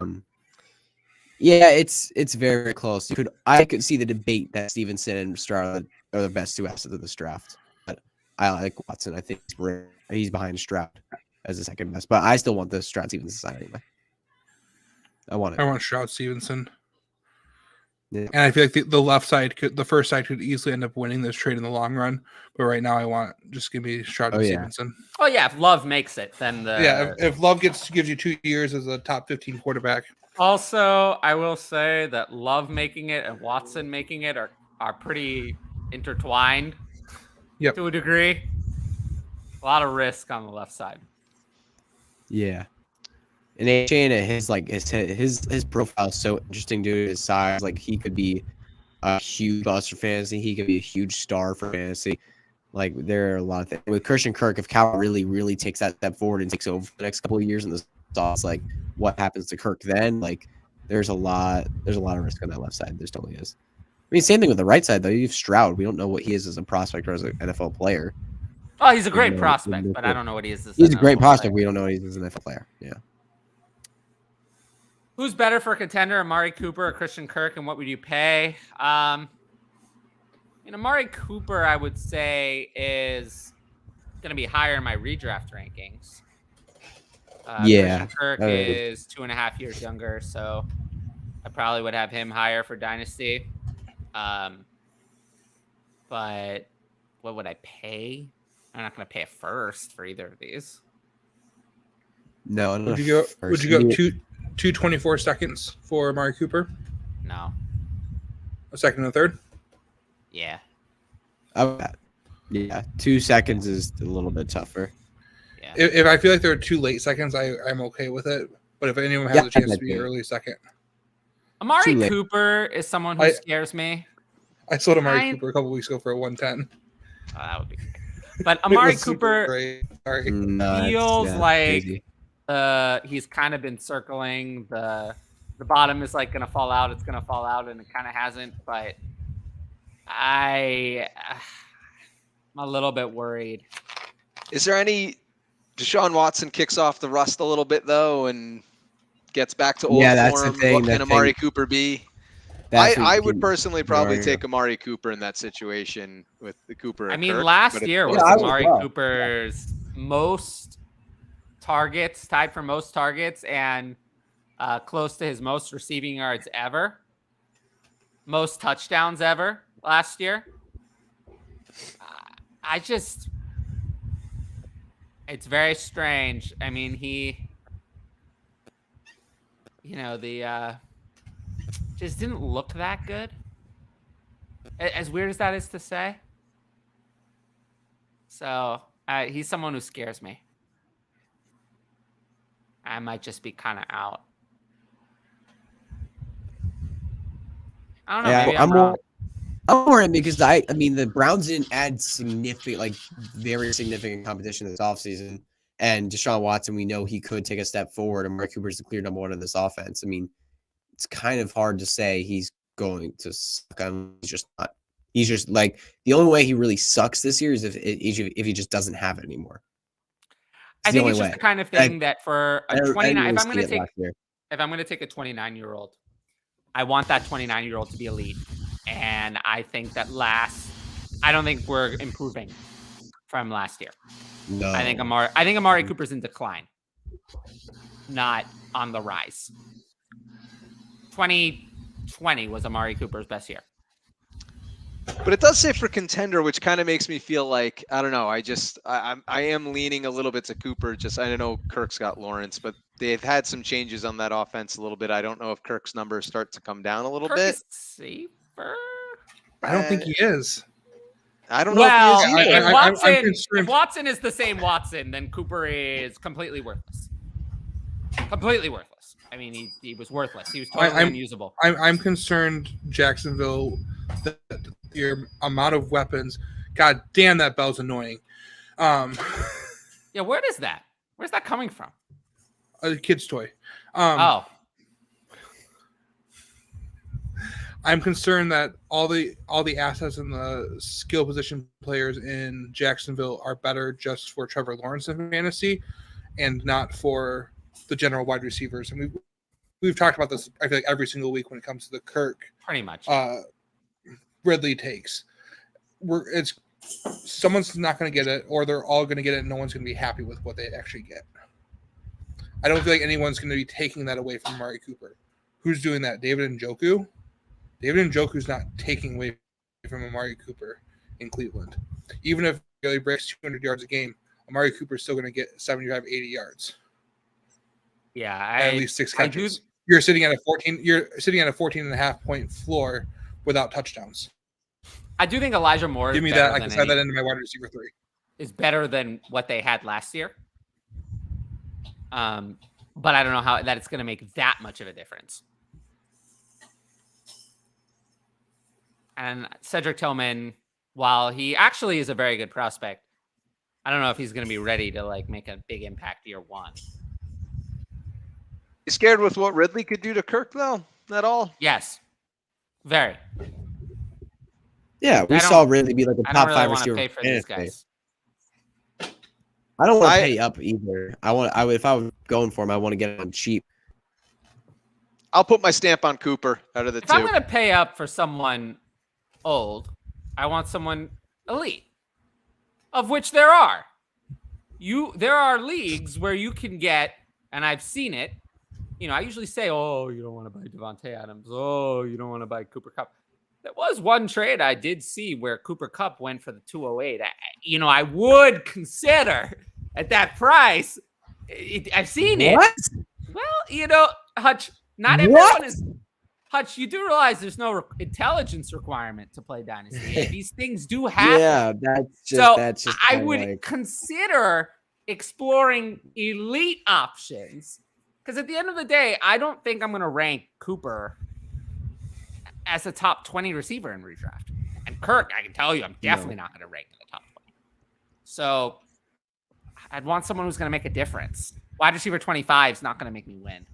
yeah, it's very, very close. I could see the debate that Stevenson and Stroud are the best 2 assets of this draft. But I like Watson. I think he's behind Stroud as the second best. But I still want the Stroud Stevenson side anyway. I want it. I want Stroud Stevenson. Yeah. And I feel like the left side the first side could easily end up winning this trade in the long run. But right now, I want just give me Stroud and Stevenson. Oh yeah, if Love makes it, then if Love gives you 2 years as a top 15 quarterback. Also, I will say that Love making it and Watson making it are pretty intertwined. Yep. To a degree. A lot of risk on the left side. Yeah. And A-Chain, his profile is so interesting due to his size. Like, he could be a huge bust for fantasy. He could be a huge star for fantasy. Like, there are a lot of things. With Christian Kirk, if Cal really, really takes that step forward and takes over for the next couple of years in the sauce, like, what happens to Kirk then? Like, there's a lot of risk on that left side. There totally is. I mean, same thing with the right side, though. You have Stroud. We don't know what he is as a prospect or as an NFL player. Oh, he's a great prospect, but I don't know what he is as He's a great prospect. player. We don't know what he is as an NFL player. Yeah. Who's better for a contender, Amari Cooper or Christian Kirk, and what would you pay? Amari Cooper, I would say, is going to be higher in my redraft rankings. Yeah. Christian Kirk is 2.5 years younger, so I probably would have him higher for Dynasty. But what would I pay? I'm not going to pay a first for either of these. No. Would you go 224 seconds for Amari Cooper? No. A second and a third? Yeah. Yeah. 2 seconds is a little bit tougher. Yeah. If I feel like there are 2 late seconds, I'm okay with it. But if anyone has a chance to be early second. Amari Cooper is someone who scares me. I sold Amari Cooper a couple weeks ago for a 110. Oh, that would be great. But Amari Cooper feels like he's kind of been circling the bottom is like going to fall out. It's going to fall out, and it kind of hasn't. But I'm a little bit worried. Is there any Deshaun Watson kicks off the rust a little bit though and gets back to old that's form? the thing. What can Amari Cooper be? I would personally probably take Amari Cooper in that situation with the Cooper. I mean, Kirk, last year was Amari Cooper's most targets, tied for most targets, and close to his most receiving yards ever, most touchdowns ever last year. It's very strange. I mean, just didn't look that good. As weird as that is to say. So he's someone who scares me. I might just be kind of out. I don't know. Yeah, maybe I'm wrong. I'm worried because I mean the Browns didn't add very significant competition this offseason. And Deshaun Watson, we know he could take a step forward, and Amari Cooper's the clear number 1 in this offense. I mean, it's kind of hard to say he's going to suck. He's just not. He's just like the only way he really sucks this year is if he just doesn't have it anymore. I think it's just the kind of thing that for a 29, if I'm going to take a 29-year-old, I want that 29-year-old to be elite. And I think that I don't think we're improving from last year. No. I think Amari Cooper's in decline, not on the rise. 2020 was Amari Cooper's best year. But it does say for contender, which kind of makes me feel like, I don't know. I am leaning a little bit to Cooper. I don't know Kirk's got Lawrence, but they've had some changes on that offense a little bit. I don't know if Kirk's numbers start to come down a little bit. Is safer? I don't think he is. I don't know if Watson is the same Watson, then Cooper is completely worthless. Completely worthless. I mean, he was worthless. He was totally unusable. I'm concerned, Jacksonville, that your amount of weapons. God damn, that bell's annoying. Yeah, where is that? Where's that coming from? A kid's toy. I'm concerned that all the assets and the skill position players in Jacksonville are better just for Trevor Lawrence in fantasy, and not for the general wide receivers. And we've talked about this, I feel like, every single week when it comes to the Kirk Pretty much. Ridley takes. Someone's not going to get it, or they're all going to get it, and no one's going to be happy with what they actually get. I don't feel like anyone's going to be taking that away from Amari Cooper. Who's doing that? David Njoku? David Njoku's not taking away from Amari Cooper in Cleveland. Even if he breaks 200 yards a game, Amari Cooper's still going to get 75, 80 yards. Yeah, at least 6 catches. You're sitting at a 14.5 point floor without touchdowns. I do think Elijah Moore. Give me that. I can slide that into my wide receiver 3. Is better than what they had last year. But I don't know how that it's going to make that much of a difference. And Cedric Tillman, while he actually is a very good prospect, I don't know if he's going to be ready to like make a big impact year 1. You scared with what Ridley could do to Kirk, though? At all? Yes, very. Yeah, we saw Ridley be like a top 5 receiver. Pay for these guys. I don't want to pay up either. If I was going for him, I want to get him cheap. I'll put my stamp on Cooper out of the 2. If I'm going to pay up for someone old, I want someone elite, of which there are. There are leagues where you can get, and I've seen it. You know, I usually say, "Oh, you don't want to buy Devontae Adams. Oh, you don't want to buy Cooper Kupp." There was one trade I did see where Cooper Kupp went for the 208. I would consider at that price. I've seen it. What? Well, Hutch, not everyone is. Hutch, you do realize there's no intelligence requirement to play Dynasty. These things do happen. Yeah, that's just I would consider exploring elite options, because at the end of the day, I don't think I'm going to rank Cooper as a top 20 receiver in redraft. And Kirk, I can tell you, I'm definitely not going to rank in the top 20. So I'd want someone who's going to make a difference. Wide receiver 25 is not going to make me win.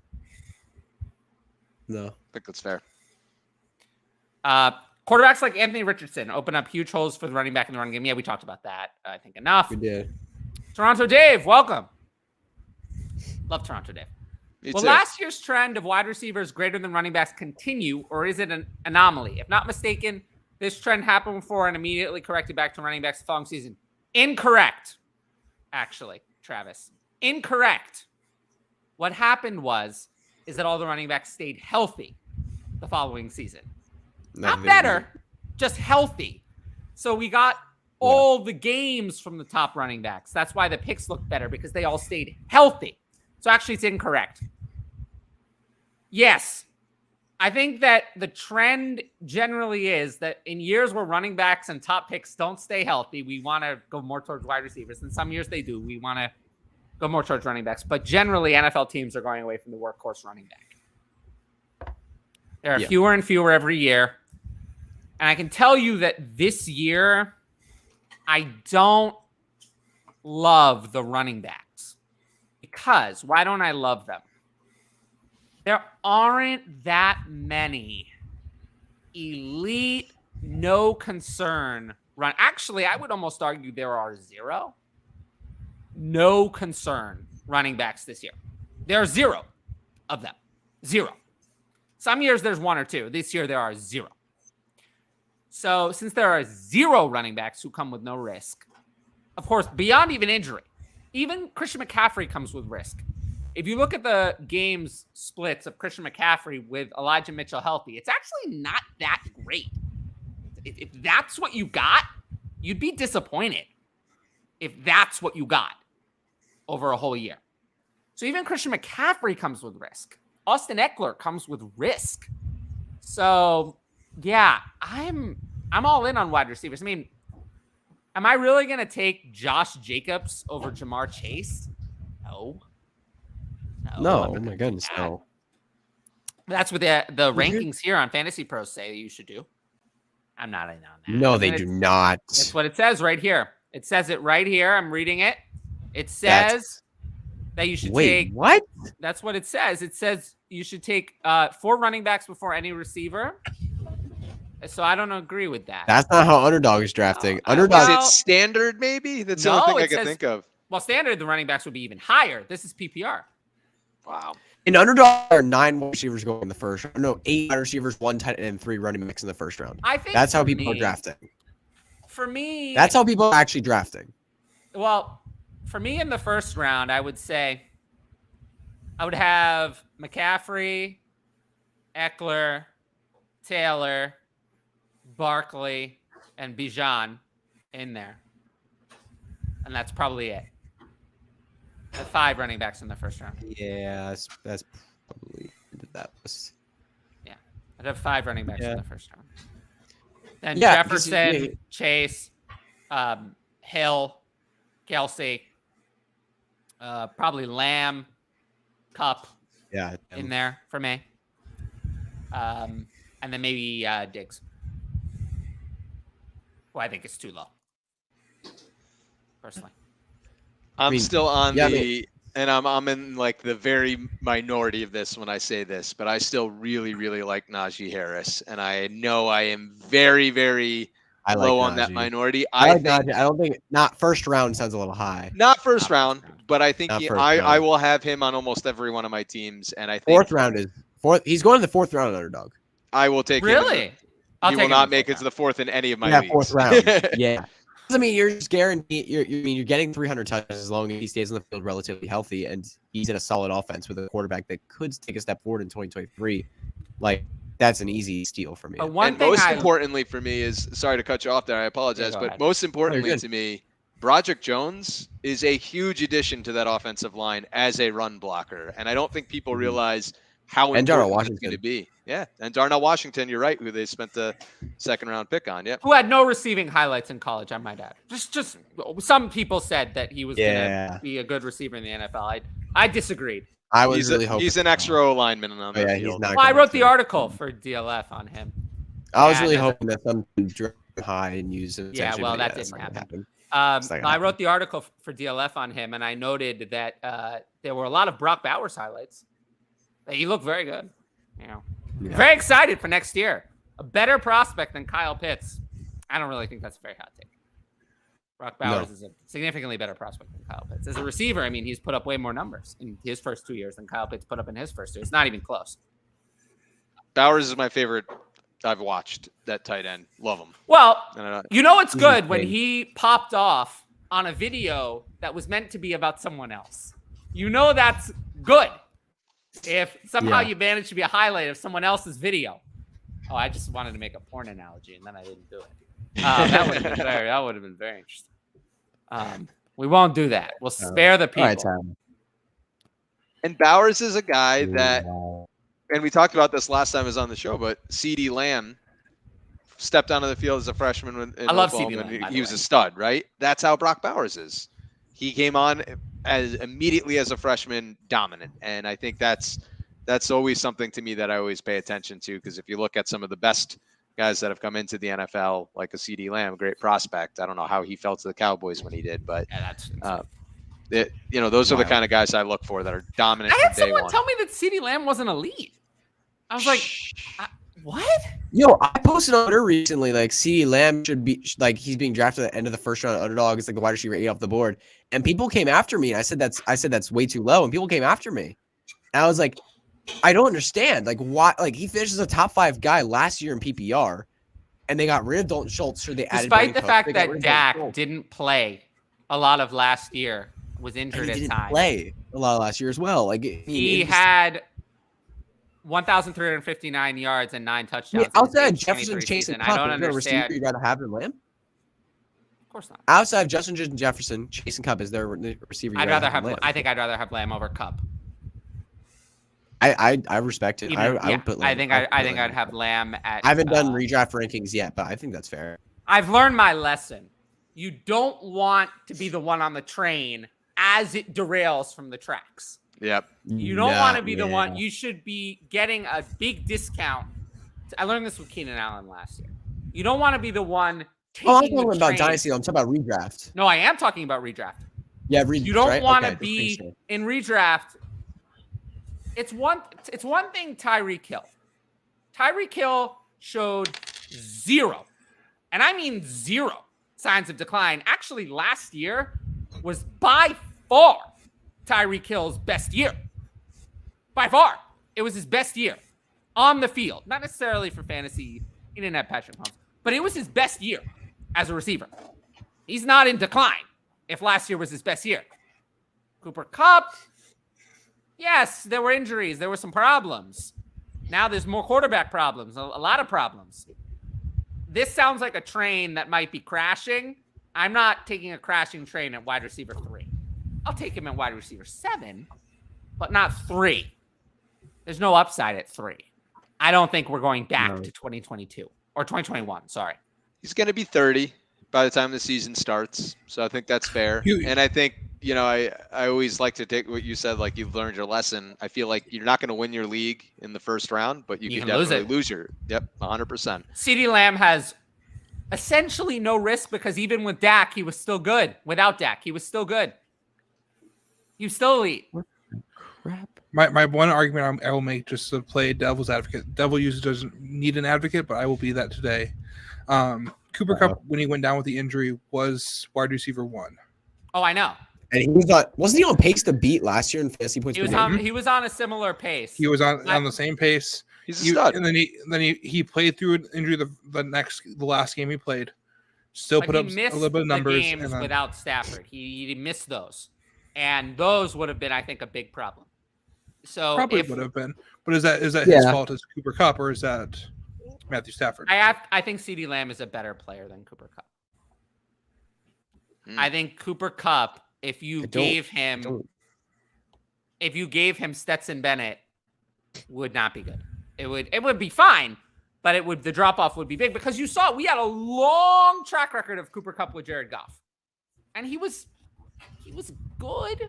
No. I think that's fair. Quarterbacks like Anthony Richardson open up huge holes for the running back in the run game. Yeah, we talked about that. I think enough. We did. Toronto Dave, welcome. Love Toronto Dave. Will too. last year's trend of wide receivers greater than running backs continue, or is it an anomaly? If not mistaken, this trend happened before and immediately corrected back to running backs the following season. Incorrect, actually, Travis. Incorrect. What happened is that all the running backs stayed healthy the following season. Not better, just healthy. So we got all the games from the top running backs. That's why the picks look better, because they all stayed healthy. So actually, it's incorrect. Yes, I think that the trend generally is that in years where running backs and top picks don't stay healthy, we want to go more towards wide receivers. And some years they do. We want to go more towards running backs. But generally, NFL teams are going away from the workhorse running back. There are fewer and fewer every year. And I can tell you that this year, I don't love the running backs. Because why don't I love them? There aren't that many elite, no concern run. Actually, I would almost argue there are 0 no concern running backs this year. There are 0 of them. 0. Some years there's 1 or 2. This year there are 0. So since there are 0 running backs who come with no risk, of course, beyond even injury, even Christian McCaffrey comes with risk. If you look at the games splits of Christian McCaffrey with Elijah Mitchell healthy, it's actually not that great. If that's what you got, you'd be disappointed if that's what you got over a whole year. So even Christian McCaffrey comes with risk. Austin Eckler comes with risk. So yeah, I'm all in on wide receivers. I mean, am I really going to take Josh Jacobs over Jamar Chase? No. Oh my goodness, no. That's what the rankings here on Fantasy Pros say you should do. I'm not in on that. No, they do not. That's what it says right here. It says it right here. I'm reading it. It says that you should take. What? That's what it says. It says you should take 4 running backs before any receiver. So I don't agree with that. That's not how underdog is drafting. No, Underdog. Is it standard? Maybe that's the No, only thing I it can says- think of. Well, standard, the running backs would be even higher. This is PPR. Wow. In underdog, there are 9 wide receivers going in the first round. No, 8 wide receivers, 1 tight end, and 3 running backs in the first round. I think That's how for people are me- drafting. For me, That's how people are actually drafting. well, for me in the first round, I would say I would have McCaffrey, Eckler, Taylor, Barkley, and Bijan in there. And that's probably it. The 5 running backs in the first round. Yeah, that's probably that was. I'd have 5 running backs Yeah. in the first round. Then Yeah, because Jefferson, you- Chase, Hill, Kelsey, probably Lamb, Cup Yeah. in there for me. And then maybe Diggs. Who I think is too low. Personally. I'm mean, still on yeah, I and I'm in like the very minority of this when I say this, but I still really, really like Najee Harris. And I know I am very, very I like low on that Najee. minority. I like think Najee. I don't think not first round sounds a little high. not first Not round, first round. but I think Not first I round. will have him on almost every one of my teams. And I think Fourth round is fourth. He's going to the 4th round underdog. I will take him. in the- Really? I'll He take will him not in make it fourth to the 4th in any of my Yeah, leagues. 4th round. Yeah. I mean, you're just guaranteed. You're getting 300 touches as long as he stays on the field relatively healthy, and he's in a solid offense with a quarterback that could take a step forward in 2023. Like that's an easy steal for me. But one And thing most I importantly for me is, sorry to cut you off there, I apologize, go but ahead. most importantly good. to me, Broderick Jones is a huge addition to that offensive line as a run blocker. And I don't think people Mhm. realize how And Darnell important it's going to Washington. be. Yeah. And Darnell Washington, you're right, who they spent the 2nd round pick on. Yep. who had no receiving highlights in college, I might add. Just some people said that he was Yeah. gonna be a good receiver in the NFL. I disagreed. I was He's, really hoping he's an extra O lineman on the yeah, he's field. not Well, I going wrote the to. article for DLF on him. I was Yeah, really no, hoping that some draft high and use him. Yeah, essentially, well, but that that's didn't not gonna happen. It's not gonna I happen. wrote the article for DLF on him, and I noted that there were a lot of Brock Bowers highlights. That he looked very good. You know, Yeah. very excited for next year. A better prospect than Kyle Pitts. I don't really think that's a very hot take. Brock Bowers is a significantly better prospect than Kyle Pitts. As a receiver, I mean, he's put up way more numbers in his first 2 years than Kyle Pitts put up in his first 2. It's not even close. Bowers is my favorite I've watched, that tight end. Love him. Well, And I- you know it's He's good when insane. he popped off on a video that was meant to be about someone else. You know that's good. If somehow Yeah. you manage to be a highlight of someone else's video. Oh, I just wanted to make a porn analogy and then I didn't do it. That would have been very interesting. We won't do that. We'll spare the people. All right, Tom. And Bowers is a guy that, Wow. and we talked about this last time I was on the show, but CeeDee Lamb stepped onto the field as a freshman in I love Oklahoma, CeeDee and Lamb, by the he was way. a stud, right? That's how Brock Bowers is. He came on as immediately as a freshman, dominant, and I think that's always something to me that I always pay attention to, because if you look at some of the best guys that have come into the NFL, like a CeeDee Lamb, a great prospect. I don't know how he felt to the Cowboys when he did, but Yeah, that's those are the Wild. kind of guys I look for that are dominant I had from day someone one. tell me that CeeDee Lamb wasn't elite. I was like, what? Yo, I posted on Twitter recently, like, CeeDee Lamb should be, like, he's being drafted at the end of the first round underdog. It's like the wide receiver 8 off the board. And people came after me. And I said that's way too low. And people came after me. And I was like, I don't understand. Like, why? Like, he finished as a top 5 guy last year in PPR. And they got rid of Dalton Schultz. So they added Despite the Brandon Cooks. fact They got that rid of Dalton Dak Schultz. didn't play a lot of last year, was And injured he at didn't times. play a lot of last year as well. Like, I mean, He it was- had 1,359 yards and 9 I touchdowns. mean, in his outside age Jefferson, 23 Chase, and season. I Cup, don't is there a receiver understand. you'd rather have than Lamb? Of course not. Outside of Justin Jefferson, Chase, and Cup, is there a receiver you'd I'd rather have. than Lamb? I think I'd rather have Lamb over Cup. I respect it. Even- I would put Lamb. I think I'd have Lamb at. I haven't done redraft rankings yet, but I think that's fair. I've learned my lesson. You don't want to be the one on the train as it derails from the tracks. Yep. You don't Yeah, want to be the yeah. one. You should be getting a big discount. I learned this with Keenan Allen last year. You don't want to be the one taking Oh, I'm the talking about train. Dynasty. I'm talking about redraft. No, I am talking about redraft. Yeah, You don't right? want to Okay, be just make sure. in redraft. It's one thing Tyreek Hill. Tyreek Hill showed zero, and I mean zero signs of decline. Actually, last year was by far Tyreek Hill's best year. By far. It was his best year on the field. Not necessarily for fantasy. He didn't have Patrick Mahomes, but it was his best year as a receiver. He's not in decline if last year was his best year. Cooper Kupp, yes, there were injuries. There were some problems. Now there's more quarterback problems, a lot of problems. This sounds like a train that might be crashing. I'm not taking a crashing train at wide receiver 3. I'll take him at wide receiver 7, but not 3. There's no upside at 3. I don't think we're going back to 2022 or 2021. Sorry. He's going to be 30 by the time the season starts. So I think that's fair. And I think, you know, I always like to take what you said, like you've learned your lesson. I feel like you're not going to win your league in the first round, but you can definitely lose your, 100%. CeeDee Lamb has essentially no risk because even with Dak, he was still good. Without Dak, he was still good. He was still elite. What crap? My one argument I will make, just to play devil's advocate. Devil usually doesn't need an advocate, but I will be that today. Cooper Kupp, when he went down with the injury, was wide receiver 1. Oh, I know. And he was wasn't he on pace to beat last year in fantasy points? He was on a similar pace. He was on the same pace. He's a stud. And then he played through an injury the last game he played. Still put up a little bit of numbers. Games without Stafford, he missed those, and those would have been, I think, a big problem. So probably would have been. But is that his fault as Cooper Kupp, or is that Matthew Stafford? I think CeeDee Lamb is a better player than Cooper Kupp. I think Cooper Kupp, if you gave him Stetson Bennett, would not be good. It would be fine, but the drop off would be big because you saw we had a long track record of Cooper Kupp with Jared Goff, and he was good.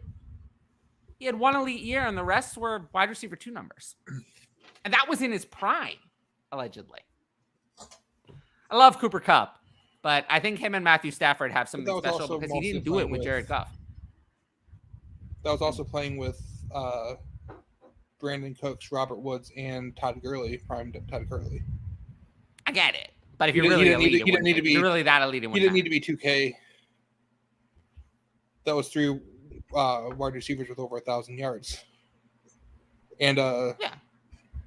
He had one elite year, and the rest were wide receiver 2 numbers, and that was in his prime, allegedly. I love Cooper Kupp, but I think him and Matthew Stafford have something special because he didn't do it with Jared Goff. That was also playing with Brandon Cooks, Robert Woods, and Todd Gurley, prime Todd Gurley. I get it, but if you're really elite, he didn't need to be. You're really that elite. He didn't need to be 2K. That was 3 wide receivers with over 1,000 yards, and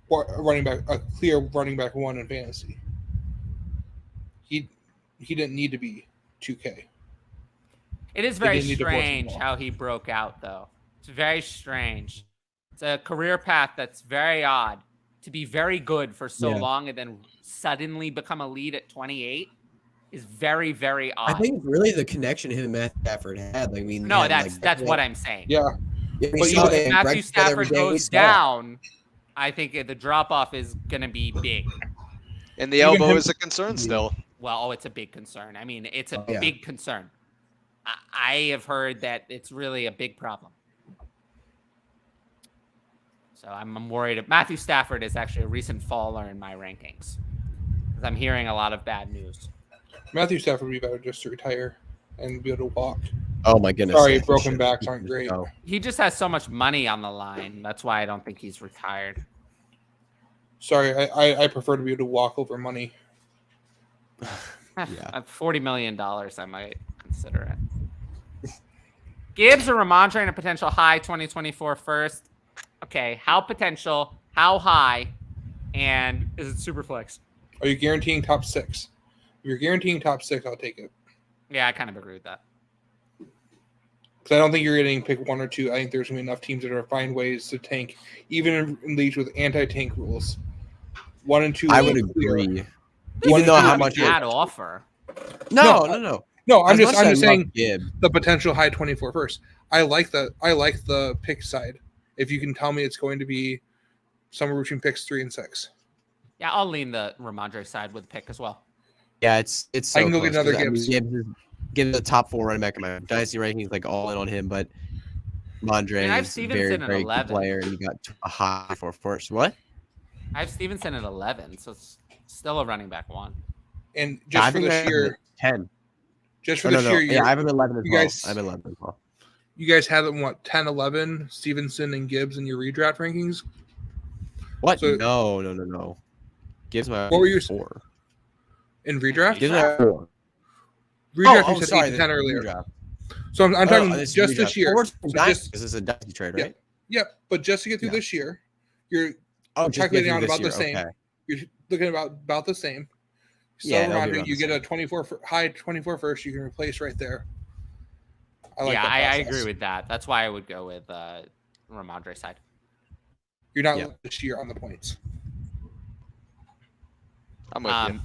running back, a clear running back 1 in fantasy. He didn't need to be 2K. It is very strange how he broke out, though. It's very strange. It's a career path that's very odd. To be very good for so long and then suddenly become elite at 28 is very, very odd. I think really the connection him and Matthew Stafford had. I mean, no, that's what I'm saying. Yeah. But if Matthew Stafford goes down, I think the drop off is going to be big. And the elbow is a concern still. Well, it's a big concern. I mean, it's a big concern. I have heard that it's really a big problem. So I'm worried. Matthew Stafford is actually a recent faller in my rankings because I'm hearing a lot of bad news. Matthew Stafford would be better just to retire and be able to walk. Oh, my goodness. Sorry, broken backs aren't great. He just has so much money on the line. That's why I don't think he's retired. Sorry, I prefer to be able to walk over money. At $40 million, I might consider it. Gibbs or Ramondre in a potential high 2024 first. Okay, how potential, how high, and is it super flex? Are you guaranteeing top 6? If you're guaranteeing top 6, I'll take it. Yeah, I kind of agree with that. Because I don't think you're getting pick 1 or 2. I think there's going to be enough teams that are find ways to tank, even in leagues with anti-tank rules. 1 and 2. I would agree. Even though how much bad offer. No, I'm just saying Gibb. The potential high 24 first. I like the pick side. If you can tell me it's going to be somewhere between picks 3 and 6. Yeah, I'll lean the Ramondre side with pick as well. Yeah, it's. So I can go get another Gibbs. Gibbs the top 4 running back in my dynasty rankings, like all in on him, but Ramondre is a very, very good player, and he got a high for first. What? I have Stevenson at 11, so it's still a running back 1. And just for this year, 10. Just for this year, yeah, I have him 11 as well. I have 11 as well. You guys had them 10, 11, Stevenson and Gibbs in your redraft rankings. What? So, no. Gibbs my what were your 4. In redraft? Give that everyone. Redraft, Oh, you said sorry, 8 to 10 the earlier. redraft. So I'm talking this is just redraft. this year. Oh, we're So talking Dynasty, just, 'cause this is a Dynasty trade, Yeah. right? Yep. But just to get through Yeah. this year, you're Oh, just calculating get on through this about the year. same. Okay. You're looking about the same. Yeah, So they'll be Ramondre, about you the get a same. 24 high 24 first. You can replace right there. I like yeah, that I process. agree with that. That's why I would go with Ramondre side. You're not Yep. this year on the points. I'm with you.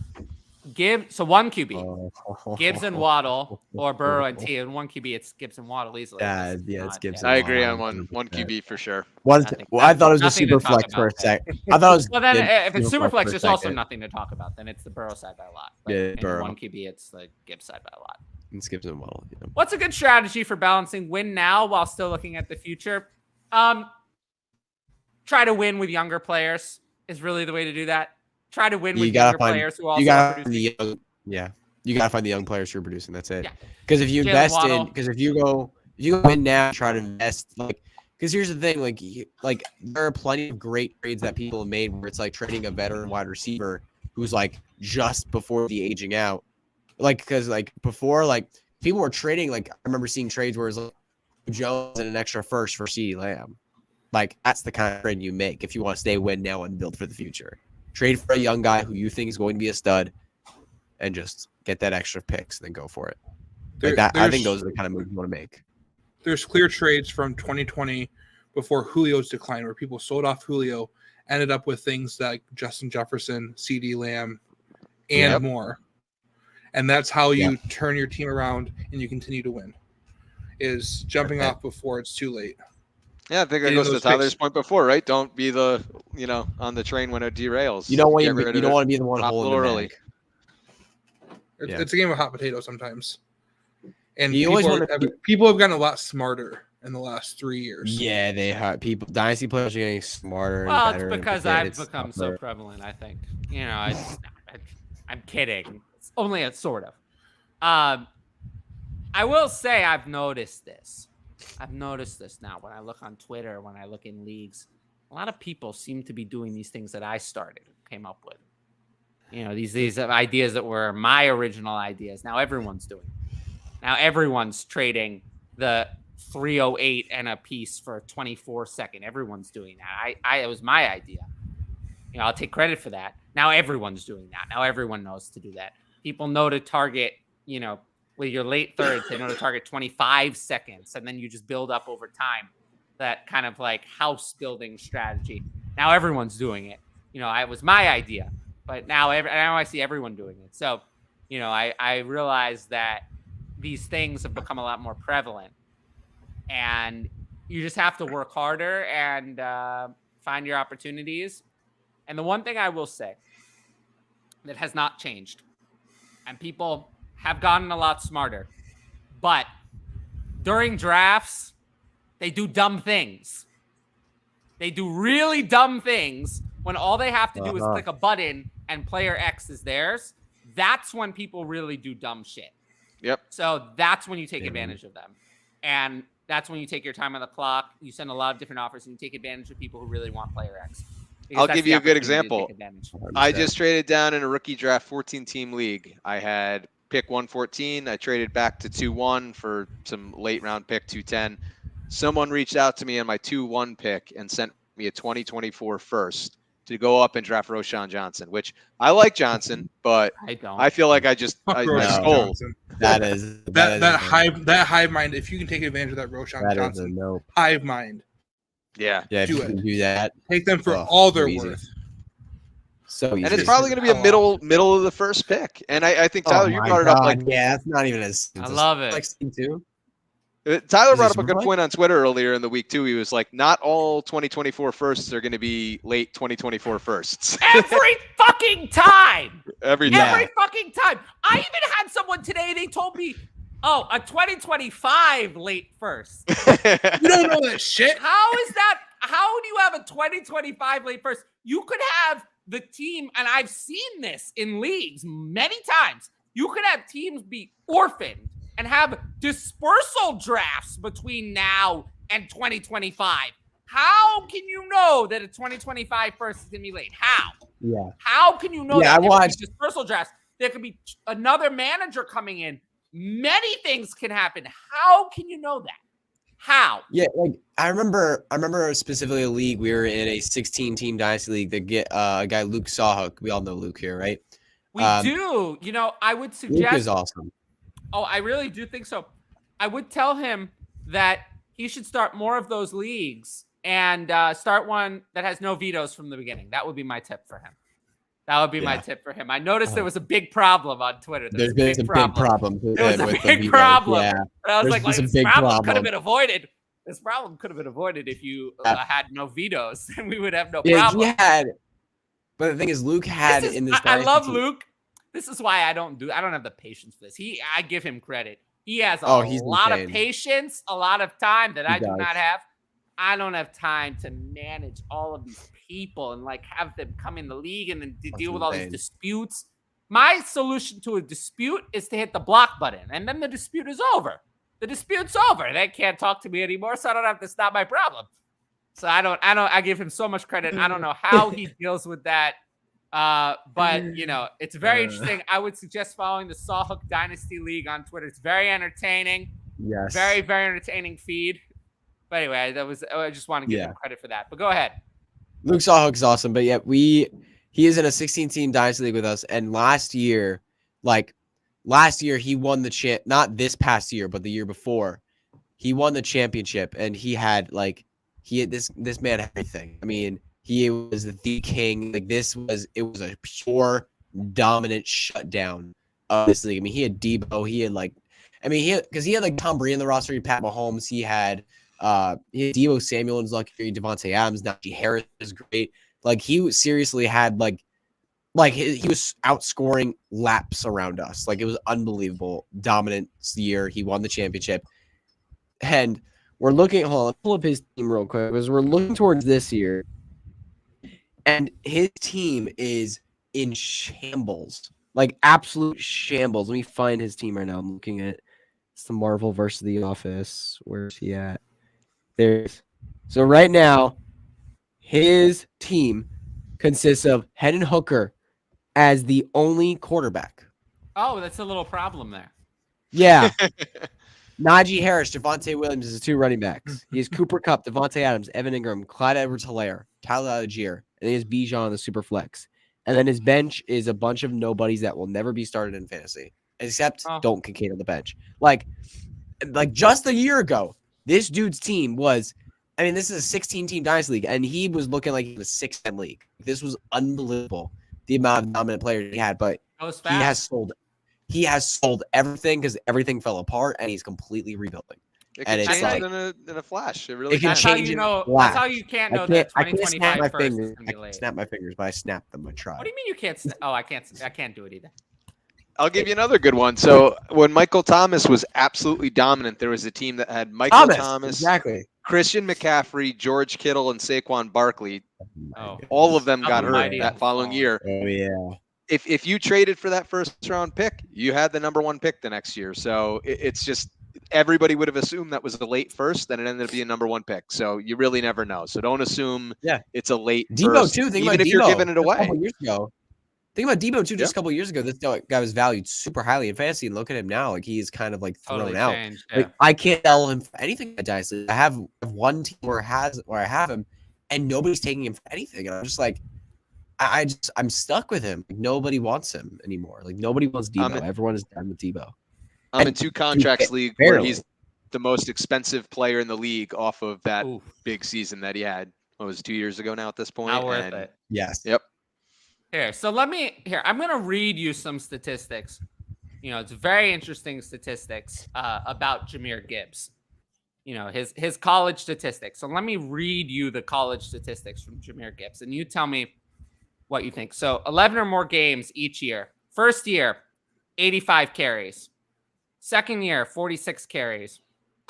So one QB, Oh. Gibbs and Waddle, or Burrow and T. And one QB, it's Gibbs and Waddle easily. Yeah, It's it's not- Gibbs yeah, and I it's agree not. on one QB for sure. Nothing- I thought it was a nothing to super talk flex for a about sec. I thought it was. Well, then Gibbs if it's super flex, for a there's also second. nothing to talk about. Then it's the Burrow side by a lot. But Yeah, in Burrow. one QB, it's the Gibbs side by a lot. It's Gibbs and Waddle. Yeah. What's a good strategy for balancing win now while still looking at the future? Try to win with younger players is really the way to do that. Try to win with younger players who also you are gotta producing. you gotta find the young players who are producing. That's it. Yeah. Because if you Jalen invest Waddle. if you go in now, try to invest because here's the thing, like there are plenty of great trades that people have made where it's like trading a veteran wide receiver who's like just before the aging out, because before people were trading I remember seeing trades where it's like Jones and an extra first for CeeDee Lamb. That's the kind of trade you make if you want to stay win now and build for the future. Trade for a young guy who you think is going to be a stud, and just get that extra picks, and then go for it. I think those are the kind of moves you want to make. There's clear trades from 2020 before Julio's decline where people sold off Julio, ended up with things like Justin Jefferson, CeeDee Lamb, and more. And that's how you turn your team around and you continue to win, is jumping off before it's too late. Yeah, I think that goes to Tyler's point before, right? Don't be the on the train when it derails. You don't want to be the one holding the early. It's a game of hot potatoes sometimes. And You always want to. people have gotten a lot smarter in the last 3 years. Yeah, they have people. Dynasty players are getting smarter. Well, and better it's because and I've become so prevalent, I think. I'm kidding. It's only a sort of. I will say I've noticed this. I've noticed this now when I look on Twitter, when I look in leagues. A lot of people seem to be doing these things that I came up with. These ideas that were my original ideas. Now everyone's doing. Now everyone's trading the 308 and a piece for a 24-second. Everyone's doing that. It was my idea. I'll take credit for that. Now everyone's doing that. Now everyone knows to do that. People know to target, with your late thirds, they know to target 25 seconds, and then you just build up over time. That kind of house building strategy. Now everyone's doing it. It was my idea, but now I see everyone doing it. So, I realize that these things have become a lot more prevalent, and you just have to work harder and find your opportunities. And the one thing I will say that has not changed, and people have gotten a lot smarter, but during drafts, they do dumb things. They do really dumb things when all they have to do is click a button and player X is theirs. That's when people really do dumb shit. Yep. So that's when you take advantage of them. And that's when you take your time on the clock. You send a lot of different offers and you take advantage of people who really want player X. I'll give you a good example. I just traded down in a rookie draft 14-team league. I had pick 114. I traded back to 2-1 for some late round pick 210. Someone reached out to me on my 2-1 pick and sent me a 2024 first to go up and draft Roschon Johnson, which I like Johnson, but I feel like I stole. That hive mind. If you can take advantage of that Roschon Johnson hive mind, yeah, if you can do that, take them for all they're worth. So easy. And it's probably going to be a middle of the first pick. And I think Tyler, you brought it up yeah, it's not even as. I love it. Too. Tyler brought up a good point on Twitter earlier in the week too. He was like, not all 2024 firsts are going to be late 2024 firsts. Every fucking time. Every fucking time. I even had someone today, they told me, a 2025 late first. You don't know that shit. How is that? How do you have a 2025 late first? You could have the team, and I've seen this in leagues many times. You could have teams be orphaned and have dispersal drafts between now and 2025. How can you know that a 2025 first is going to be late? How? Yeah. How can you know that? I watched dispersal drafts. There could be another manager coming in. Many things can happen. How can you know that? How? Yeah, like I remember specifically a league. We were in a 16-team dynasty league that get a guy Luke Sawhook. We all know Luke here, right? We do. You know, I would suggest. Luke is awesome. Oh, I really do think so. I would tell him that he should start more of those leagues and start one that has no vetoes from the beginning. That would be my tip for him. That would be my tip for him. I noticed there was a big problem on Twitter. There's been a big problem. There was a big problem. Yeah. And I was like, this big problem could have been avoided. This problem could have been avoided if you had no vetoes, and we would have no problem. But the thing is, Luke had in this. I love Luke. This is why I don't have the patience for this. I give him credit. He has a lot of patience, a lot of time that I do not have. I don't have time to manage all of these people and like have them come in the league and then deal with all these disputes. My solution to a dispute is to hit the block button, and then the dispute is over. The dispute's over. They can't talk to me anymore, so I don't have to stop my problem. So I give him so much credit. I don't know how he deals with that. But you know, it's very interesting. I would suggest following the Sawhook Dynasty League on Twitter. It's very entertaining. Yes. Very, very entertaining feed. But anyway, I just want to give him credit for that. But go ahead. Luke Sawhook is awesome, but yeah, he is in a 16-team dynasty league with us. And last year he won the not this past year, but the year before, he won the championship, and this man had everything. I mean, he was the king. Like it was a pure dominant shutdown of this league. I mean, he had Debo. He had like Tom Brady in the roster. He had Pat Mahomes. He had Debo Samuel and lucky. Devontae Adams. Najee Harris is great. Like he seriously had like he was outscoring laps around us. Like it was unbelievable dominant year. He won the championship, and we're looking. Hold on, let's pull up his team real quick because we're looking towards this year. And his team is in shambles, like absolute shambles. Let me find his team right now. I'm looking at it's the Marvel versus The Office. Where's he at? So right now, his team consists of Hendon Hooker as the only quarterback. Oh, that's a little problem there. Yeah. Najee Harris, Javonte Williams is the two running backs. He has Cooper Kupp, Devontae Adams, Evan Ingram, Clyde Edwards-Helaire, Tyler Algier, and he has Bijan on the super flex. And then his bench is a bunch of nobodies that will never be started in fantasy, except Dalton Kincaid on the bench. Like just a year ago, this dude's team was, I mean, this is a 16-team dynasty league, and he was looking like he was a 6-10 league. This was unbelievable, the amount of dominant players he had, but he has sold everything because everything fell apart, and he's completely rebuilding. It can change in a flash. It really can change in a flash. That's how you can't know that 2025 first is going to be late. Snap my fingers, but I snapped them. I tried. What do you mean you can't? I can't do it either. I'll give you another good one. So when Michael Thomas was absolutely dominant, there was a team that had Michael Thomas, Christian McCaffrey, George Kittle, and Saquon Barkley. Oh. All of them got hurt that following year. Oh yeah. If you traded for that first round pick, you had the number one pick the next year. So it's just everybody would have assumed that was a late first, then it ended up being a number one pick. So you really never know. So don't assume it's a late Debo first, too. even if you're giving it away. Think about Debo too. Just a couple years ago, this guy was valued super highly in fantasy, and look at him now. Like he's kind of like thrown totally out. Changed, Like I can't tell him for anything at Dynasty. I have one team where I have him, and nobody's taking him for anything. And I'm just like, I'm stuck with him. Like, nobody wants him anymore. Like nobody wants Debo. Everyone is done with Debo. I'm in 2 contracts league where he's the most expensive player in the league off of that big season that he had. What was it, 2 years ago now at this point? Not worth it. Yes. Yep. I'm going to read you some statistics. You know, it's very interesting statistics about Jahmyr Gibbs. You know, his college statistics. So let me read you the college statistics from Jahmyr Gibbs, and you tell me what you think. So 11 or more games each year. First year, 85 carries. Second year, 46 carries.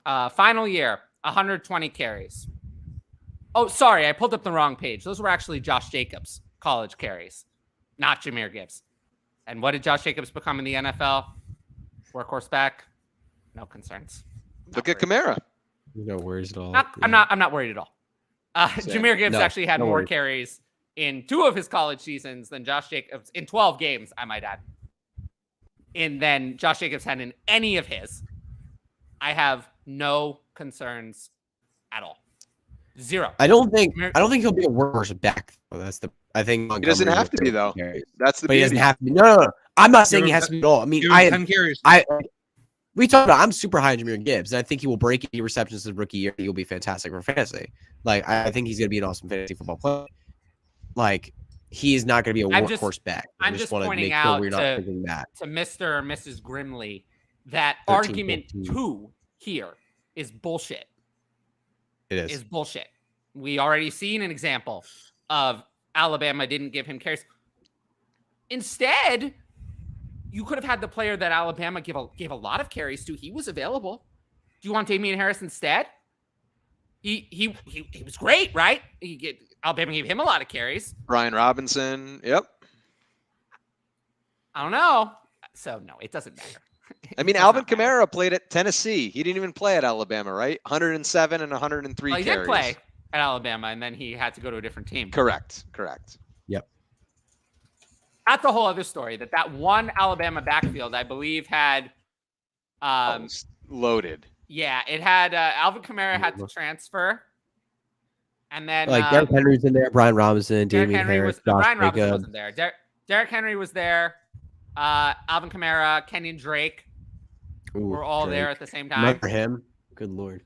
Final year, 120 carries. Oh, sorry, I pulled up the wrong page. Those were actually Josh Jacobs' college carries, not Jahmyr Gibbs. And what did Josh Jacobs become in the NFL? Workhorse back? No concerns. Look at Kamara. No worries at all. I'm not worried at all. Jahmyr Gibbs actually had more carries in 2 of his college seasons than Josh Jacobs in 12 games, I might add. than Josh Jacobs had in any of his. I have no concerns at all. Zero. I don't think he'll be a worse back. That's I think he doesn't have to be though. That's the. But he doesn't have to be. No. I'm not saying he has to be at all. I mean, 10 carries. We talked about. I'm super high on Jahmyr Gibbs, and I think he will break 80 receptions his rookie year. He'll be fantastic for fantasy. Like I think he's going to be an awesome fantasy football player. Like he is not going to be a workhorse back. I'm just want to pointing make out sure we're not thinking that to Mr. or Mrs. Grimley that argument 2 here is bullshit. It is bullshit. We already seen an example of Alabama didn't give him carries. Instead, you could have had the player that Alabama gave a lot of carries to. He was available. Do you want Damian Harris instead? He was great, right? Alabama gave him a lot of carries. Brian Robinson. Yep. I don't know. So no, it doesn't matter. I mean, Alvin Kamara played at Tennessee. He didn't even play at Alabama, right? 107 and 103 well, he carries. Did play at Alabama, and then he had to go to a different team. Correct. Yep. That's a whole other story. That one Alabama backfield, I believe, had loaded. Yeah, it had Alvin Kamara had to transfer, and then Derrick Henry's in there, Brian Robinson, Damian Harris, Brian Robinson wasn't there. Derrick Henry was there. Alvin Kamara, Kenyon Drake were all there at the same time. Remember him? Good Lord.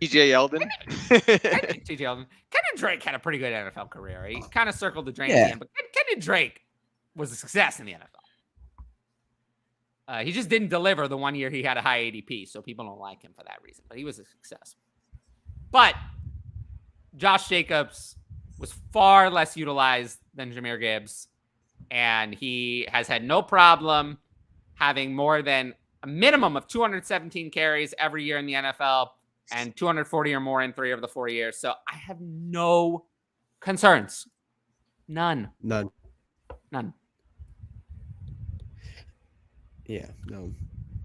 TJ Yeldon. TJ Yeldon. Kenyon Drake had a pretty good NFL career. He kind of circled the drain at the end, but Kenyon Drake was a success in the NFL. He just didn't deliver the one year he had a high ADP, so people don't like him for that reason. But he was a success. But Josh Jacobs was far less utilized than Jahmyr Gibbs, and he has had no problem having more than a minimum of 217 carries every year in the NFL and 240 or more in 3 of the 4 years. So I have no concerns. None. Yeah, no.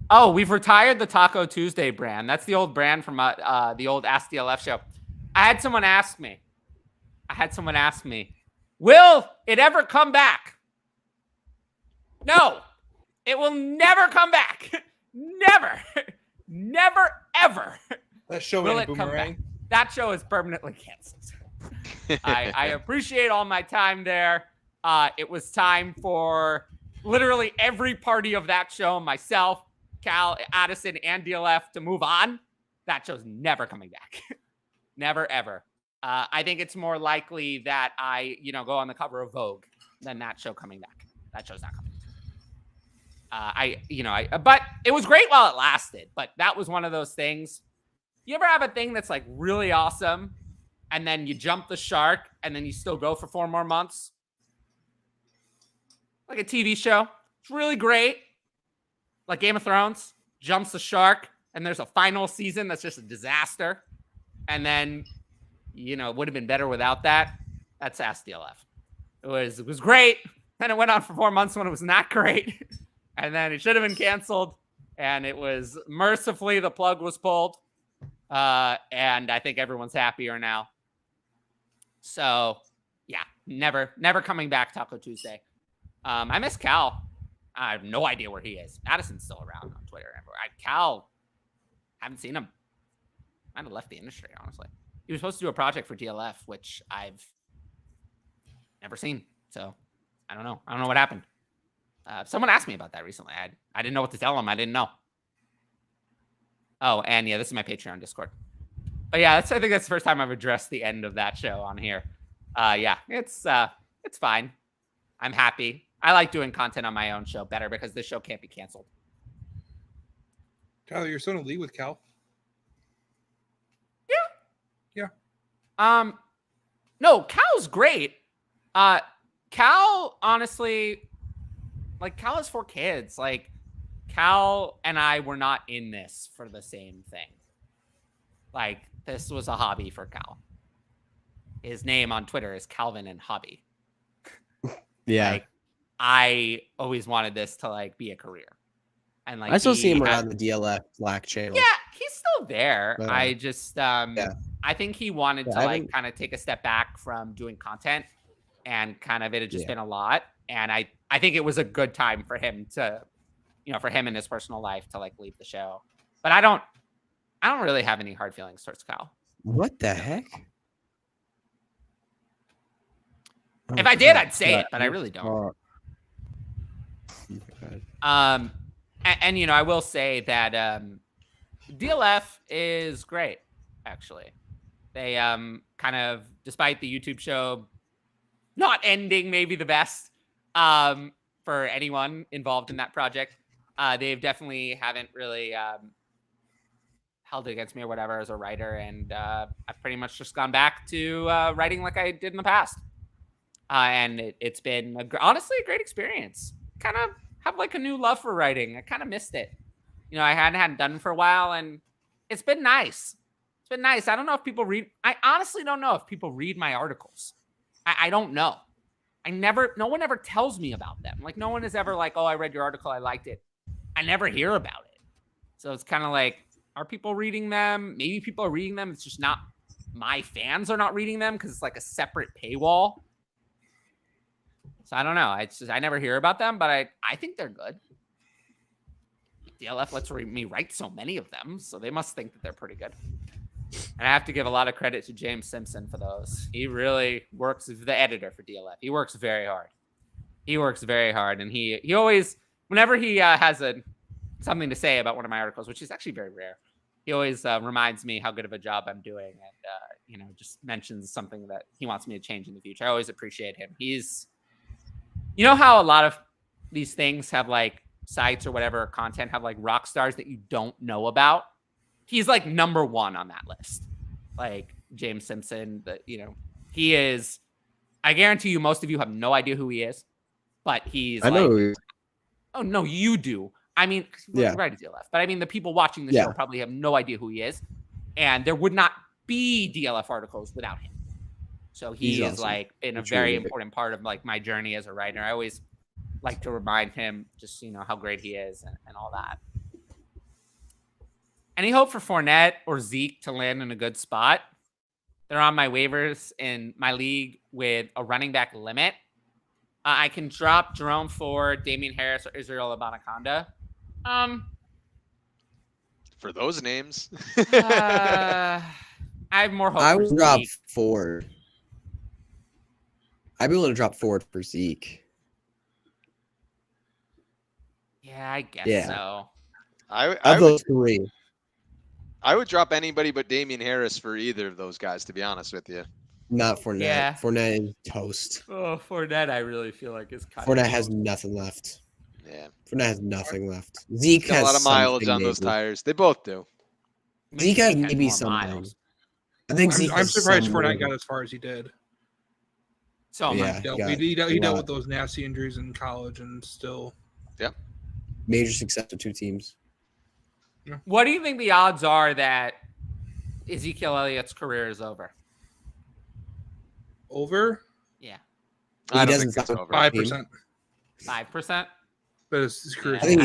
Oh, we've retired the Taco Tuesday brand. That's the old brand from the old Ask DLF show. I had someone ask me, will it ever come back? No, it will never come back. Never, ever. That show will ain't it come back. Boomerang. That show is permanently canceled. I appreciate all my time there. It was time for literally every party of that show, myself, Cal, Addison, and DLF, to move on. That show's never coming back. Never, ever. I think it's more likely that I, go on the cover of Vogue than that show coming back. That show's not coming. But it was great while it lasted. But that was one of those things. You ever have a thing that's like really awesome, and then you jump the shark, and then you still go for 4 more months? Like a TV show. It's really great. Like Game of Thrones, jumps the shark, and there's a final season that's just a disaster. And then, it would have been better without that. That's Ask DLF. It was great. Then it went on for 4 months when it was not great. And then it should have been canceled. And it was mercifully the plug was pulled. And I think everyone's happier now. So, yeah, never coming back Taco Tuesday. I miss Cal. I have no idea where he is. Addison's still around on Twitter. Cal, haven't seen him. Might have left the industry, honestly. He was supposed to do a project for DLF, which I've never seen. So I don't know. I don't know what happened. Someone asked me about that recently. I didn't know what to tell him. I didn't know. Oh, and yeah, this is my Patreon Discord. But yeah, I think that's the first time I've addressed the end of that show on here. Yeah, it's fine. I'm happy. I like doing content on my own show better because this show can't be canceled. Tyler, you're still in a league with Cal? Yeah. No, Cal's great. Cal, honestly, Cal has 4 kids. Cal and I were not in this for the same thing. This was a hobby for Cal. His name on Twitter is Calvin and Hobby. Yeah. I always wanted this to be a career. And I still see him around the DLF Slack channel. Yeah, he's still there. But, I just I think he wanted to kind of take a step back from doing content, and kind of it had just been a lot. And I think it was a good time for him to for him in his personal life to like leave the show. But I don't really have any hard feelings towards Kyle. What the heck? If I did, I'd say it, but I really don't. And I will say that DLF is great, actually. They kind of, despite the YouTube show not ending maybe the best for anyone involved in that project, they've definitely haven't really held it against me or whatever as a writer, and I've pretty much just gone back to writing like I did in the past. And it's been honestly a great experience. Kind of have like a new love for writing. I kind of missed it. I hadn't done it for a while, and it's been nice. It's been nice. I don't know if people read. I honestly don't know if people read my articles. I don't know. No one ever tells me about them. Like, no one is ever like, oh, I read your article, I liked it. I never hear about it. So it's kind of like, are people reading them? Maybe people are reading them. It's just not, my fans are not reading them because it's like a separate paywall. So I don't know. I never hear about them, but I think they're good. DLF lets me write so many of them, so they must think that they're pretty good. And I have to give a lot of credit to James Simpson for those. He really works as the editor for DLF. He works very hard. And he always, whenever he has something to say about one of my articles, which is actually very rare, he always reminds me how good of a job I'm doing, and just mentions something that he wants me to change in the future. I always appreciate him. He's, how a lot of these things have like sites or whatever content have like rock stars that you don't know about. He's like number one on that list. Like James Simpson, he is, I guarantee you most of you have no idea who he is, but he's know who he is. Oh no, you do. I mean, right as you left. But I mean, the people watching the show probably have no idea who he is. And there would not be DLF articles without him. So he's is awesome. Like been a very important part of like my journey as a writer. I always like to remind him just, how great he is and all that. Any hope for Fournette or Zeke to land in a good spot? They're on my waivers in my league with a running back limit. I can drop Jerome Ford, Damian Harris, or Israel Abanikanda. For those names. I have more hope. I would drop Ford. I'd be willing to drop Ford for Zeke. Yeah, I guess so. Of those three. I would drop anybody but Damian Harris for either of those guys, to be honest with you. Not Fournette. Yeah. Fournette is toast. Oh, Fournette, I really feel like is kind Fournette has nothing left. Yeah. Fournette has nothing left. Zeke has a lot of mileage on those tires. They both do. Zeke has maybe something. I think I'm surprised Fournette got as far as he did. So he dealt with those nasty injuries in college and still. Yep. Major success with two teams. Yeah. What do you think the odds are that Ezekiel Elliott's career is over? Over? Yeah. I don't think it's over. 5%. 5%? But his career. I think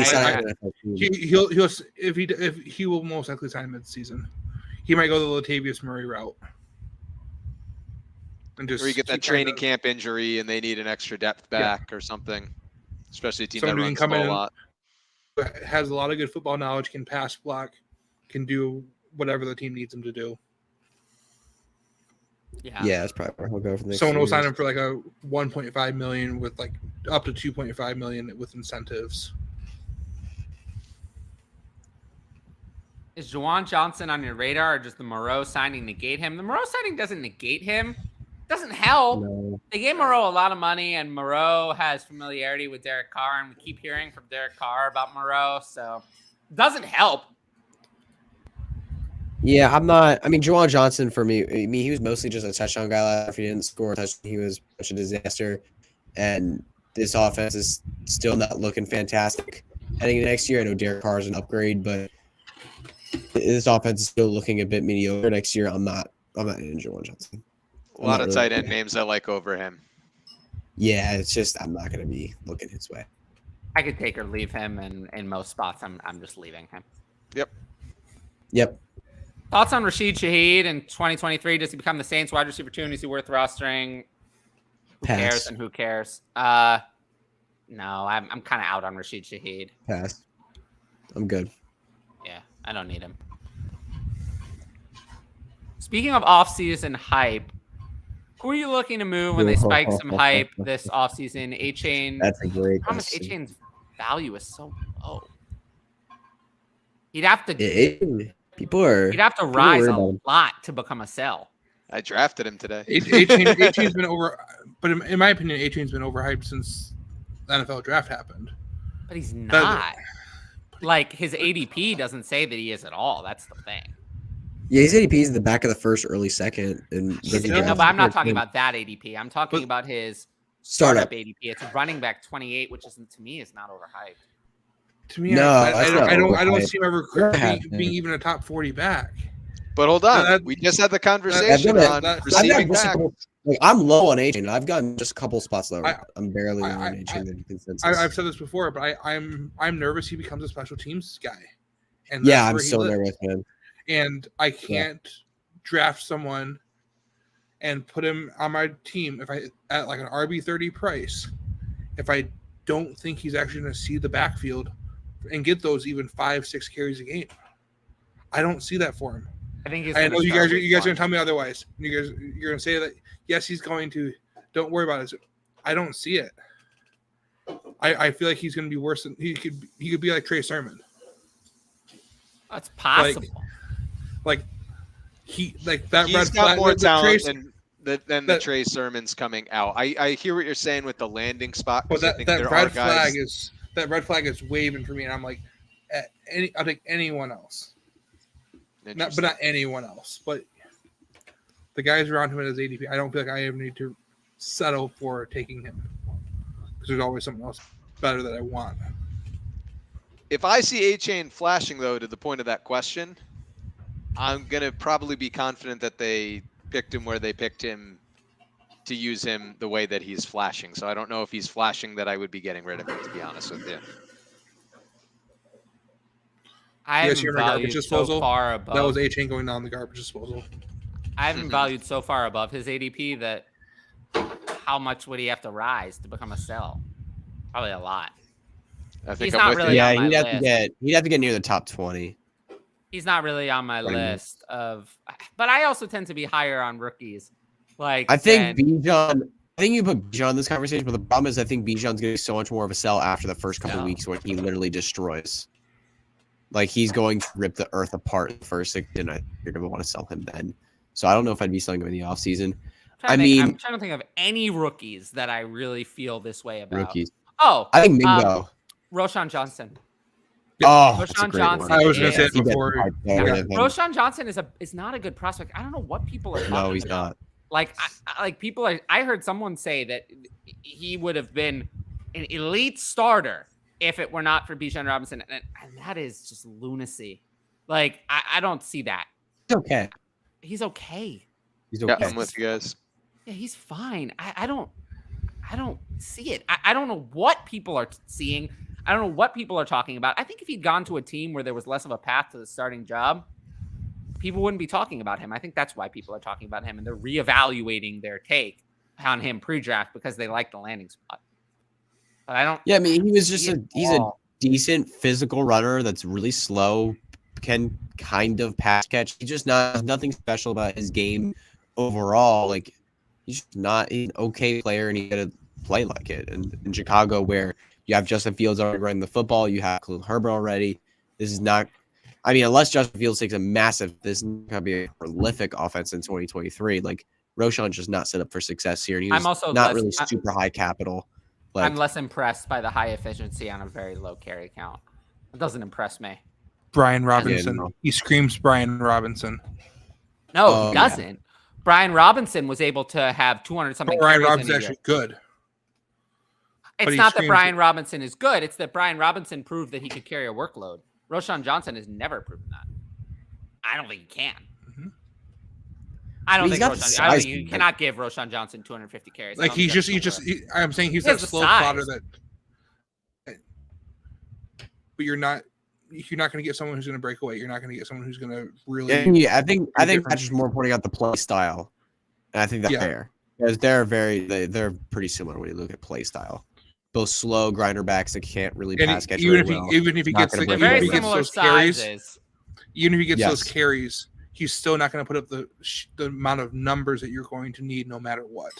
he will most likely sign mid-season. He might go the Latavius Murray route. And or you get that training camp injury and they need an extra depth back or something. Especially a team that runs the ball a lot. Has a lot of good football knowledge, can pass block, can do whatever the team needs him to do. Yeah, that's probably where he'll go for the next. Someone will sign him for like a 1.5 million with like up to 2.5 million with incentives. Is Juwan Johnson on your radar, or does the Moreau signing negate him? The Moreau signing doesn't negate him. Doesn't help. No. They gave Moreau a lot of money, and Moreau has familiarity with Derek Carr, and we keep hearing from Derek Carr about Moreau, so it doesn't help. Yeah, I'm not. I mean, Juwan Johnson for me. He was mostly just a touchdown guy. Last year. He didn't score a touchdown. He was such a disaster, and this offense is still not looking fantastic heading into next year. I know Derek Carr is an upgrade, but this offense is still looking a bit mediocre next year. I'm not in Juwan Johnson. A lot of tight end names I like over him. Yeah, it's just I'm not going to be looking his way. I could take or leave him, and in most spots, I'm just leaving him. Yep. Thoughts on Rashid Shaheed in 2023? Does he become the Saints wide receiver 2, and is he worth rostering? Who cares? No, I'm kind of out on Rashid Shaheed. Pass. I'm good. Yeah, I don't need him. Speaking of off-season hype, who are you looking to move when they spike some hype this offseason? A-Chain. That's a great Promise question. A-Chain's value is so low. He'd have to People are. he'd have to rise worried a about him. lot to become a sell. I drafted him today. A-Chain's been over, but in my opinion, A-Chain's been overhyped since the NFL draft happened. But he's not. Like, his ADP doesn't say that he is at all. That's the thing. Yeah, his ADP is in the back of the first, early second, and No, but I'm not talking about that ADP. I'm talking about his startup ADP. It's running back 28, which isn't, to me, is not overhyped. To me, No, I don't see him ever being even a top 40 back. But hold on, we just had the conversation on receiving back. I'm low on A-Chain. I've gotten just a couple spots lower. I'm barely low on A-Chain in consensus. I've said this before, but I'm nervous he becomes a special teams guy. And yeah, I'm so nervous, man. And I can't draft someone and put him on my team if I at like an RB30 price if I don't think he's actually going to see the backfield and get those even 5-6 carries a game. I don't see that for him. I think I know you guys are going to tell me otherwise. You're going to say that yes, he's going to. Don't worry about it. I don't see it. I feel like he's going to be worse than he could be like Trey Sermon. That's possible. Like that He's red got flag. more talent than the Trey Sermons coming out. I hear what you're saying with the landing spot. But that red flag is waving for me, and I'm like, I'll take anyone else. Not anyone else, but the guys around him at his ADP. I don't feel like I ever need to settle for taking him because there's always something else better that I want. If I see A-Chain flashing, though, to the point of that question, I'm going to probably be confident that they picked him where they picked him to use him the way that he's flashing. So I don't know if he's flashing that I would be getting rid of him, to be honest with you. I haven't valued so far above. That was A-Chain going down the garbage disposal. I haven't valued so far above his ADP that how much would he have to rise to become a sell? Probably a lot. I think he's not really. Yeah, he'd have to get near the top 20. He's not really on my list of, but I also tend to be higher on rookies. Like I think Bijan. I think you put Bijan in this conversation, but the problem is I think Bijan's going to be so much more of a sell after the first couple of weeks when he literally destroys. Like he's going to rip the earth apart in the first 6, and you're going to want to sell him then. So I don't know if I'd be selling him in the offseason. I'm trying to think of any rookies that I really feel this way about. Rookies. Oh, I think Mingo. Roshan Johnson. Oh, Roshan Johnson. I was going to say it before. Roshan Johnson is not a good prospect. I don't know what people are talking about. No, he's not. Like people are. I heard someone say that he would have been an elite starter if it were not for Bijan Robinson, and that is just lunacy. Like I don't see that. He's okay. He's okay. He's okay. Yeah, I'm with you guys. Yeah, he's fine. I don't see it. I don't know what people are seeing. I don't know what people are talking about. I think if he'd gone to a team where there was less of a path to the starting job, people wouldn't be talking about him. I think that's why people are talking about him, and they're reevaluating their take on him pre-draft because they like the landing spot. But I don't. Yeah, I mean, he was just he's a decent physical runner that's really slow, can kind of pass catch. He's just nothing special about his game overall. Like he's not an okay player, and he got to play like it. And in Chicago, where you have Justin Fields already running the football, you have Khalil Herbert already. This is not. I mean, unless Justin Fields takes this is going to be a prolific offense in 2023. Like Roshan's just not set up for success here, and he's also not really super high capital. Like, I'm less impressed by the high efficiency on a very low carry count. It doesn't impress me. Brian Robinson. Yeah, no. He screams Brian Robinson. No, he doesn't. Yeah. Brian Robinson was able to have 200-something. Brian Robinson's actually good. It's not that Brian Robinson is good. It's that Brian Robinson proved that he could carry a workload. Roshan Johnson has never proven that. I don't think he can. Mm-hmm. I don't think you cannot give Roshan Johnson 250 carries. Like I'm saying he's that slow plotter that. But you're not going to get someone who's going to break away. You're not going to get someone who's going to really. Yeah, I think that's just more pointing out the play style, and I think that's fair because they're pretty similar when you look at play style. those slow grinder backs that can't really And pass catch even very if well. even if he Not gets gonna the, They're break even if very he away. gets similar those carries, sizes. even if he gets those Yes. carries, he's still not going to put up the amount of numbers that you're going to need no matter what.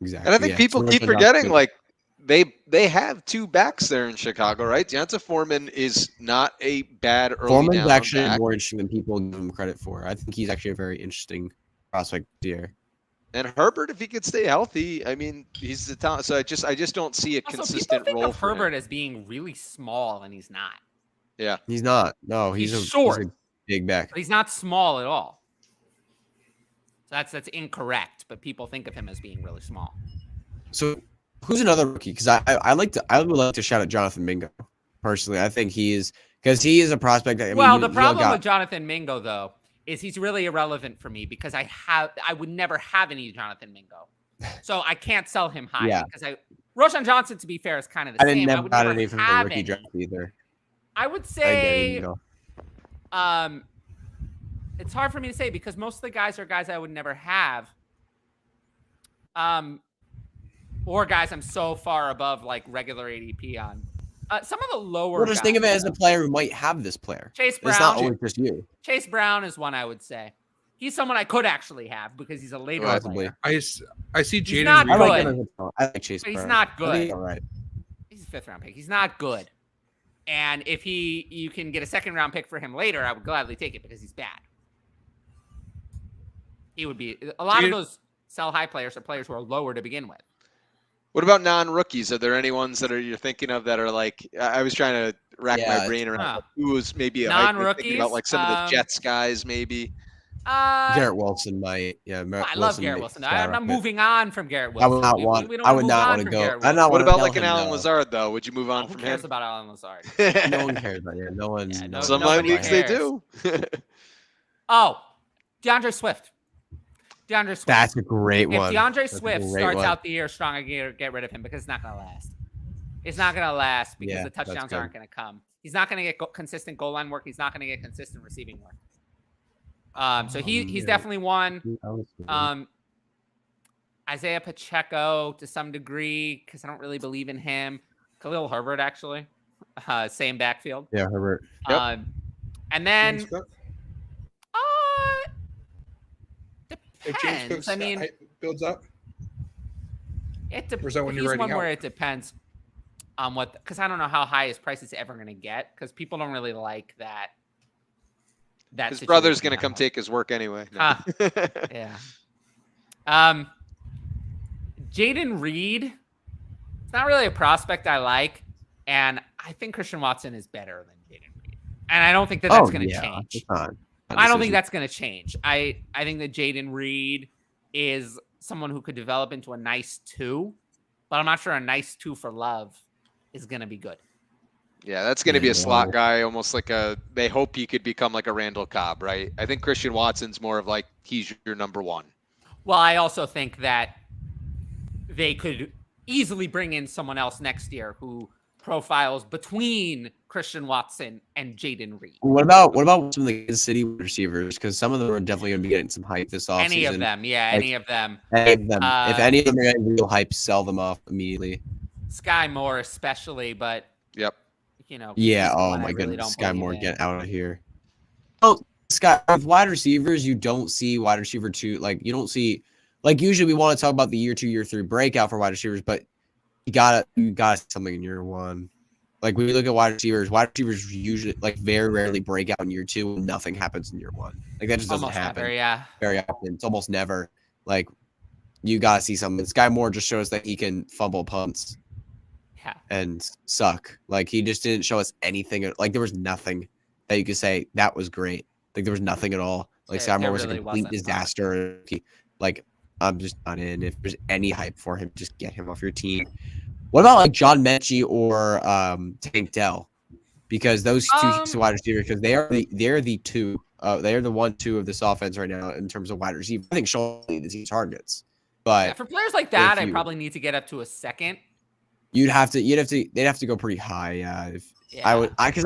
Exactly. And I think yeah. people So keep Roschon forgetting, Johnson- like they have two backs there in Chicago, right? Deonta Foreman is not a bad early Foreman's down actually back, more interesting than people give him credit for. I think he's actually a very interesting prospect here. and Herbert, if he could stay healthy, I mean, he's the talent. So I just don't see a Also, consistent people think role of for Herbert him. as being really small, and he's not. Yeah, He's not. No, He's he's short. a big back. But he's not small at all. So that's incorrect. But people think of him as being really small. So who's another rookie? Because I would like to shout out Jonathan Mingo. Personally, I think he is because he is a prospect. That, I mean, Well, you- the you problem got- with Jonathan Mingo, though, is he's really irrelevant for me because I would never have any Jonathan Mingo. So I can't sell him high Yeah. because Roschon Johnson, to be fair, is kind of the I didn't same. I never would got never any from the have rookie any. draft either. I would I didn't say go. it's hard for me to say because most of the guys are guys I would never have. Or guys I'm so far above like regular ADP on. Some of the lower Well, just think of it guys, as a player who might have this player. Chase It's not Brown. always just you. Chase Brown is one I would say. He's someone I could actually have because he's a later Possibly. player. I see Jaden. not I Reed- like good. him as a talent. I like Chase But he's Brown. not I think good. he's all right. He's a 5th round pick. He's not good. And if you can get a 2nd round pick for him later, I would gladly take it because he's bad. He would be a lot of those sell high players are players who are lower to begin with. What about non-rookies? Are there any ones that you're thinking of that are like? I was trying to rack my Yeah, brain around huh. who was maybe a hype. I'm thinking Non-rookies, about like some of the Jets guys, maybe. Garrett Wilson might. Yeah, I love Garrett Wilson. I'm skyrocket. moving on from Garrett I Wilson. would not We want. don't I wanna would move not on want to from go. Garrett I Wilson. do not What want about to like tell an him Alan no. Lazard though? Would you move on Who from cares him? about Alan Lazard? No one cares about it. No one's. Yeah, no no- Some nobody leagues they cares. do. Oh, DeAndre Swift. DeAndre Swift. That's a great If one. DeAndre That's a Swift great starts one. out the year strong, I get rid of him because it's not going to last. It's not going to last because Yeah, the that's touchdowns good. aren't going to come. He's not going to get consistent goal line work. He's not going to get consistent receiving work. So he's yeah. definitely one. Um, Isaiah Pacheco to some degree because I don't really believe in him. Khalil Herbert actually, same backfield. yeah, Herbert. Yep. And then James Cook. If James depends. Cook I mean, builds up. it depends. Or is that when you're He's writing one where out? it depends on what, because I don't know how high his price is ever going to get because people don't really like that. His brother's situation gonna come now. take his work anyway. No. Huh. Yeah. Jaden Reed. It's not really a prospect I like, and I think Christian Watson is better than Jaden Reed, and I don't think that that's going to change. It's not. I don't think that's going to change. I think that Jaden Reed is someone who could develop into a nice 2, but I'm not sure a nice 2 for Love is going to be good. Yeah, that's going to be a slot No. guy, almost like they hope he could become like a Randall Cobb, right? I think Christian Watson's more of like, he's your number 1. Well, I also think that they could easily bring in someone else next year who profiles between Christian Watson and Jaden Reed. What about some of the Kansas City receivers? Because some of them are definitely going to be getting some hype this offseason. Any of them, yeah, Like- any of them. Any of them. If any of them are getting real hype, sell them off immediately. Sky Moore especially, but You know. Yeah. he's the Oh one I my really goodness, don't Sky believe Moore, in. get out of here. Oh, Sky, with wide receivers, you don't see wide receiver 2. Like you don't see. Like usually, we want to talk about the year 2, year 3 breakout for wide receivers, but you got something in year 1. Like when you look at wide receivers usually like very rarely break out in year 2 and nothing happens in year 1. Like that just doesn't Almost happen never, yeah. very often. It's almost never. Like you gotta see something. Sky Moore just shows that he can fumble punts Yeah. and suck. Like he just didn't show us anything. Like there was nothing that you could say that was great. Like there was nothing at all. Like There- Sky Moore there was a really complete wasn't. disaster. Like I'm just not in. If there's any hype for him, just get him off your team. What about like John Mechie or Tank Dell? Because those two wide receivers, because they're the 2. They are the 1-2 of this offense right now in terms of wide receiver. I think Sean Lee the targets, but Yeah, for players like that, I you- probably need to get up to a 2nd. they'd have to go pretty high. Yeah, if Yeah. I actually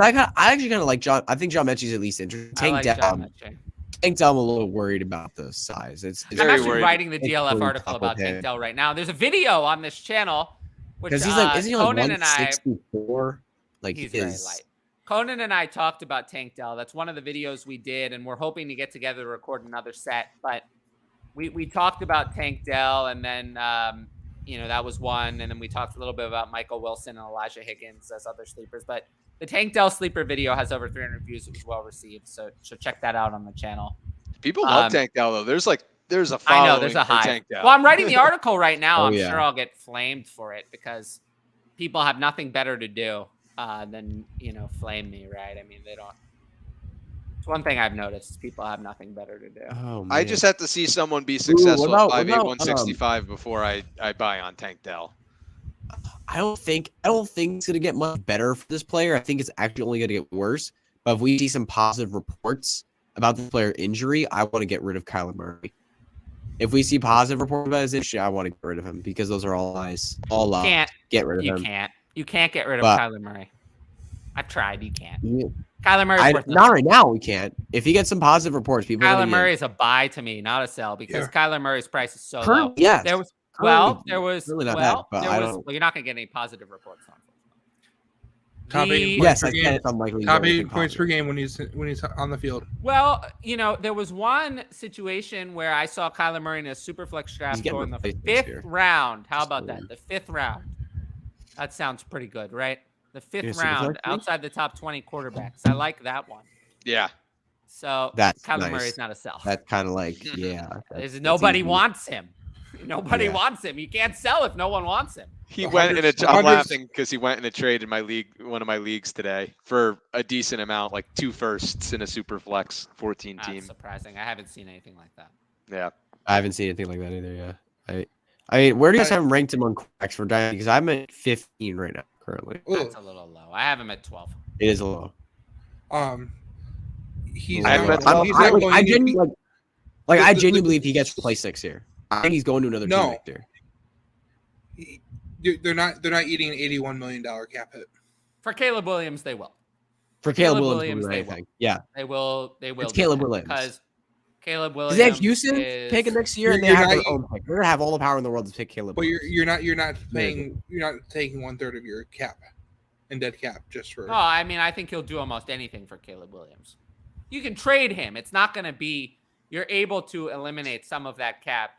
kind of like John. I think John Mechie's at least interesting. I Tank like Dell, John Mechie. Tank Dell, I'm a little worried about the size. It's I'm Very actually worried. writing the It's DLF really article tough about with Tank him. Dell right now. There's a video on this channel Because he's like, isn't he like Conan and I, 164? Like he's he very is. light. Conan and I talked about Tank Dell. That's one of the videos we did, and we're hoping to get together to record another set. But we talked about Tank Dell, and then that was one, and then we talked a little bit about Michael Wilson and Elijah Higgins as other sleepers. But the Tank Dell sleeper video has over 300 views. It was well received, so check that out on the channel. People love Tank Dell though. There's a following. I know there's a for hive. Tank Dell. Well, I'm writing the article right now. Oh, I'm yeah. sure I'll get flamed for it because people have nothing better to do than flame me, right? I mean, they don't. It's one thing I've noticed: people have nothing better to do. Oh, man. I just have to see someone be successful what at 5'8", about, 165 before I buy on Tank Dell. I don't think it's gonna get much better for this player. I think it's actually only gonna get worse. But if we see some positive reports about the player injury, I want to get rid of Kyler Murray. If we see positive reports about his injury, I want to get rid of him because those are all lies. All lies. Can't Get rid of him. You can't get rid of But- Kyler Murray. I've tried. You can't. Yeah. Kyler Murray's worth Not nothing. right now. We can't. If he gets some positive reports, people. Kyler Murray is a buy to me, not a sell, because Kyler Murray's price is so low. Yes. There was really not bad, but I don't. well, you're not gonna get any positive reports on. Top 8 Yes, I points per can. game. It's unlikely. Top 8 points per game when he's on the field. Well, there was one situation where I saw Kyler Murray in a super flex draft getting going the replaced this 5th year. round. How Just about weird. that? The 5th round. That sounds pretty good, right? The 5th You're a super round flex league? outside the top 20 quarterbacks. I like that one. Yeah. So That's Kyler nice. Murray's not a sell. That's kind of like, yeah. Nobody easy. wants him. Nobody Yeah. wants him. You can't sell if no one wants him. He The went in a. hundreds- I'm hundreds- laughing because he went in a trade in my league, one of my leagues today, for a decent amount, like 2 firsts in a super flex 14 team. That's surprising. I haven't seen anything like that. Yeah. I haven't seen anything like that either. Yeah. I mean, where do you guys have him ranked among quarterbacks for Dynasty? Because I'm at 15 right now currently. That's a little low. I have him at 12. It is a low. He's I have not, him at he's 12. not going I to- genuinely The- I the- genuinely the- believe he gets replaced next year. I think he's going to another team No. next year. They're not eating an $81 million cap hit. For Caleb Williams, they will. For Caleb Caleb Williams, Williams, I they think. Yeah. They will. It's do Caleb that Williams. because Caleb Because Williams they have Houston is picking next year, and they You're have not- their own pick. They're gonna have all the power in the world to pick Caleb. But Williams. you're not taking 1/3 of your cap and dead cap just for. No, I mean, I think he'll do almost anything for Caleb Williams. You can trade him. It's not going to be. You're able to eliminate some of that cap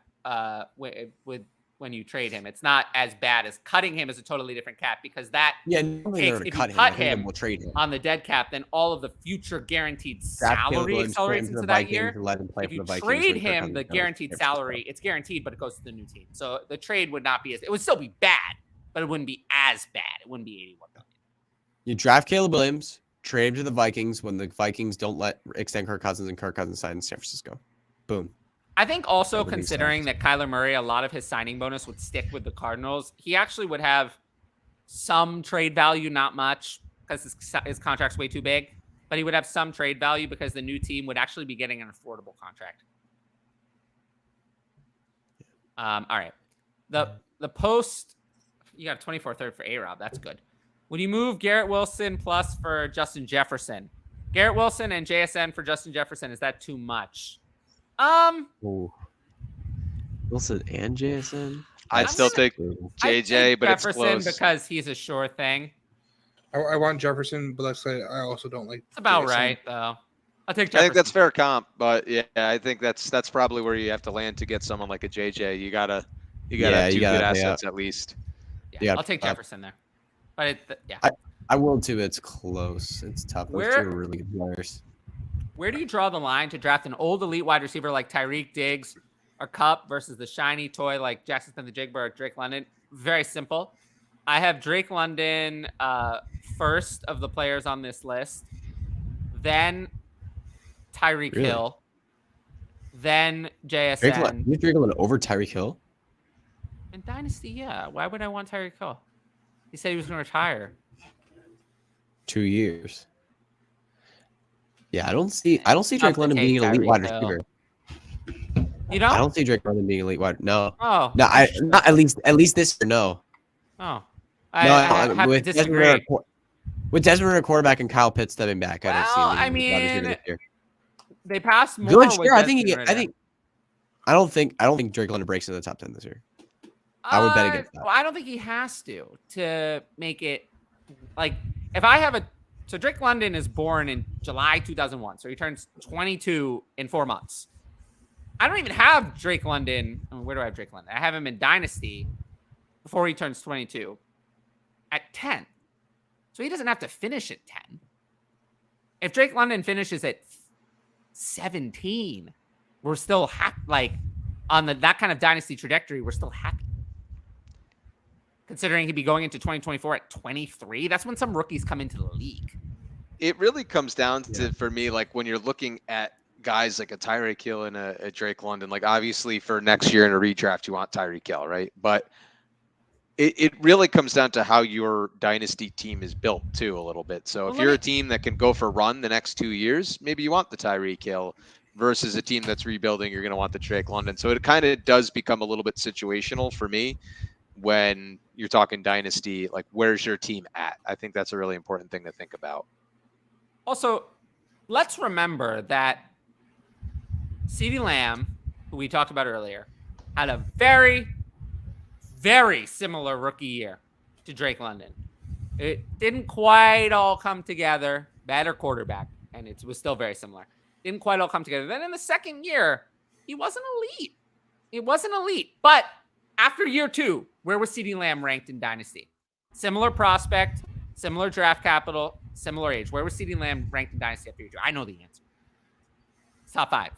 with when you trade him. It's not as bad as cutting him as a totally different cap because that Yeah, normally they're takes, gonna if you cut him. cut I think him they will trade him. on the dead cap, then all of the future guaranteed Draft Caleb salary Williams, accelerates trade him to into the that Vikings, year. and let him play If for you the Vikings trade when Kirk him, Cousins the goes. guaranteed It's salary, it's guaranteed, but it goes to the new team. So the trade would not be as, it would still be bad, but it wouldn't be as bad. It wouldn't be 81 million. You draft Caleb Williams, trade him to the Vikings when the Vikings don't let extend Kirk Cousins and Kirk Cousins sign in San Francisco. Boom. I think also Everything considering sucks. that Kyler Murray, a lot of his signing bonus would stick with the Cardinals. He actually would have some trade value, not much, because his contract's way too big. But he would have some trade value because the new team would actually be getting an affordable contract. All right, the post, you got a 24 third for A-Rob. That's good. Would you move Garrett Wilson plus for Justin Jefferson? Garrett Wilson and JSN for Justin Jefferson, is that too much? Ooh. Wilson and JSN. I'd I'm still gonna- take I JJ, think but it's Jefferson close. because he's a sure thing. I want Jefferson, but let's say I also don't like. It's about Jason. right, though. I'll take Jefferson. I think that's fair comp, but yeah, I think that's probably where you have to land to get someone like a JJ. You gotta Yeah, have you two gotta good pay assets at least. Yeah, Yeah, I'll take Jefferson there. But yeah. I will too. It's close. It's tough. Those Where- two are really good players. Where do you draw the line to draft an old elite wide receiver like Tyreek Diggs or Cup versus the shiny toy like Jackson Smith-Njigba or Drake London? Very simple. I have Drake London first of the players on this list, then Tyreek Really? Hill, then JSN. You Drake London over Tyreek Hill? In Dynasty, yeah. Why would I want Tyreek Hill? He said he was going to retire. 2 years. Yeah, I don't see Tough Drake to London take being an elite wide Tyreek Hill. receiver. You don't? I don't see Drake London being elite wide. No, Oh. no, not at least this year. No, Oh. no. I have to With Desmond disagree. Ritter, with Desmond Ritter quarterback and Kyle Pitts stepping back, I don't see. Well, him I being an elite wide receiver mean, this year. They passed more Good, with sure. I think. Desmond Ritter. I don't think Drake London breaks into the top 10 this year. I would bet against that. Well, I don't think he has to make it like if I have so Drake London is born in July 2001, so he turns 22 in 4 months. I don't even have Drake London. I mean, where do I have Drake London? I have him in Dynasty before he turns 22 at 10. So he doesn't have to finish at 10. If Drake London finishes at 17, we're still happy. Like on that kind of Dynasty trajectory, we're still happy. Considering he'd be going into 2024 at 23, that's when some rookies come into the league. It really comes down to, for me, like when you're looking at guys like a Tyreek Hill and a Drake London, like obviously for next year in a redraft, you want Tyreek Hill, right? But it really comes down to how your dynasty team is built too a little bit. So if you're a team that can go for a run the next 2 years, maybe you want the Tyreek Hill versus a team that's rebuilding. You're going to want the Drake London. So it kind of does become a little bit situational for me when you're talking dynasty, like where's your team at? I think that's a really important thing to think about. Also, let's remember that CeeDee Lamb, who we talked about earlier, had a very, very similar rookie year to Drake London. It didn't quite all come together. Better quarterback, and it was still very similar. Didn't quite all come together. Then in the second year, he wasn't elite. It wasn't elite. But after year 2, where was CeeDee Lamb ranked in Dynasty? Similar prospect, similar draft capital, similar age. Where was CeeDee Lamb ranked in Dynasty after year 2? I know the answer. It's top 5.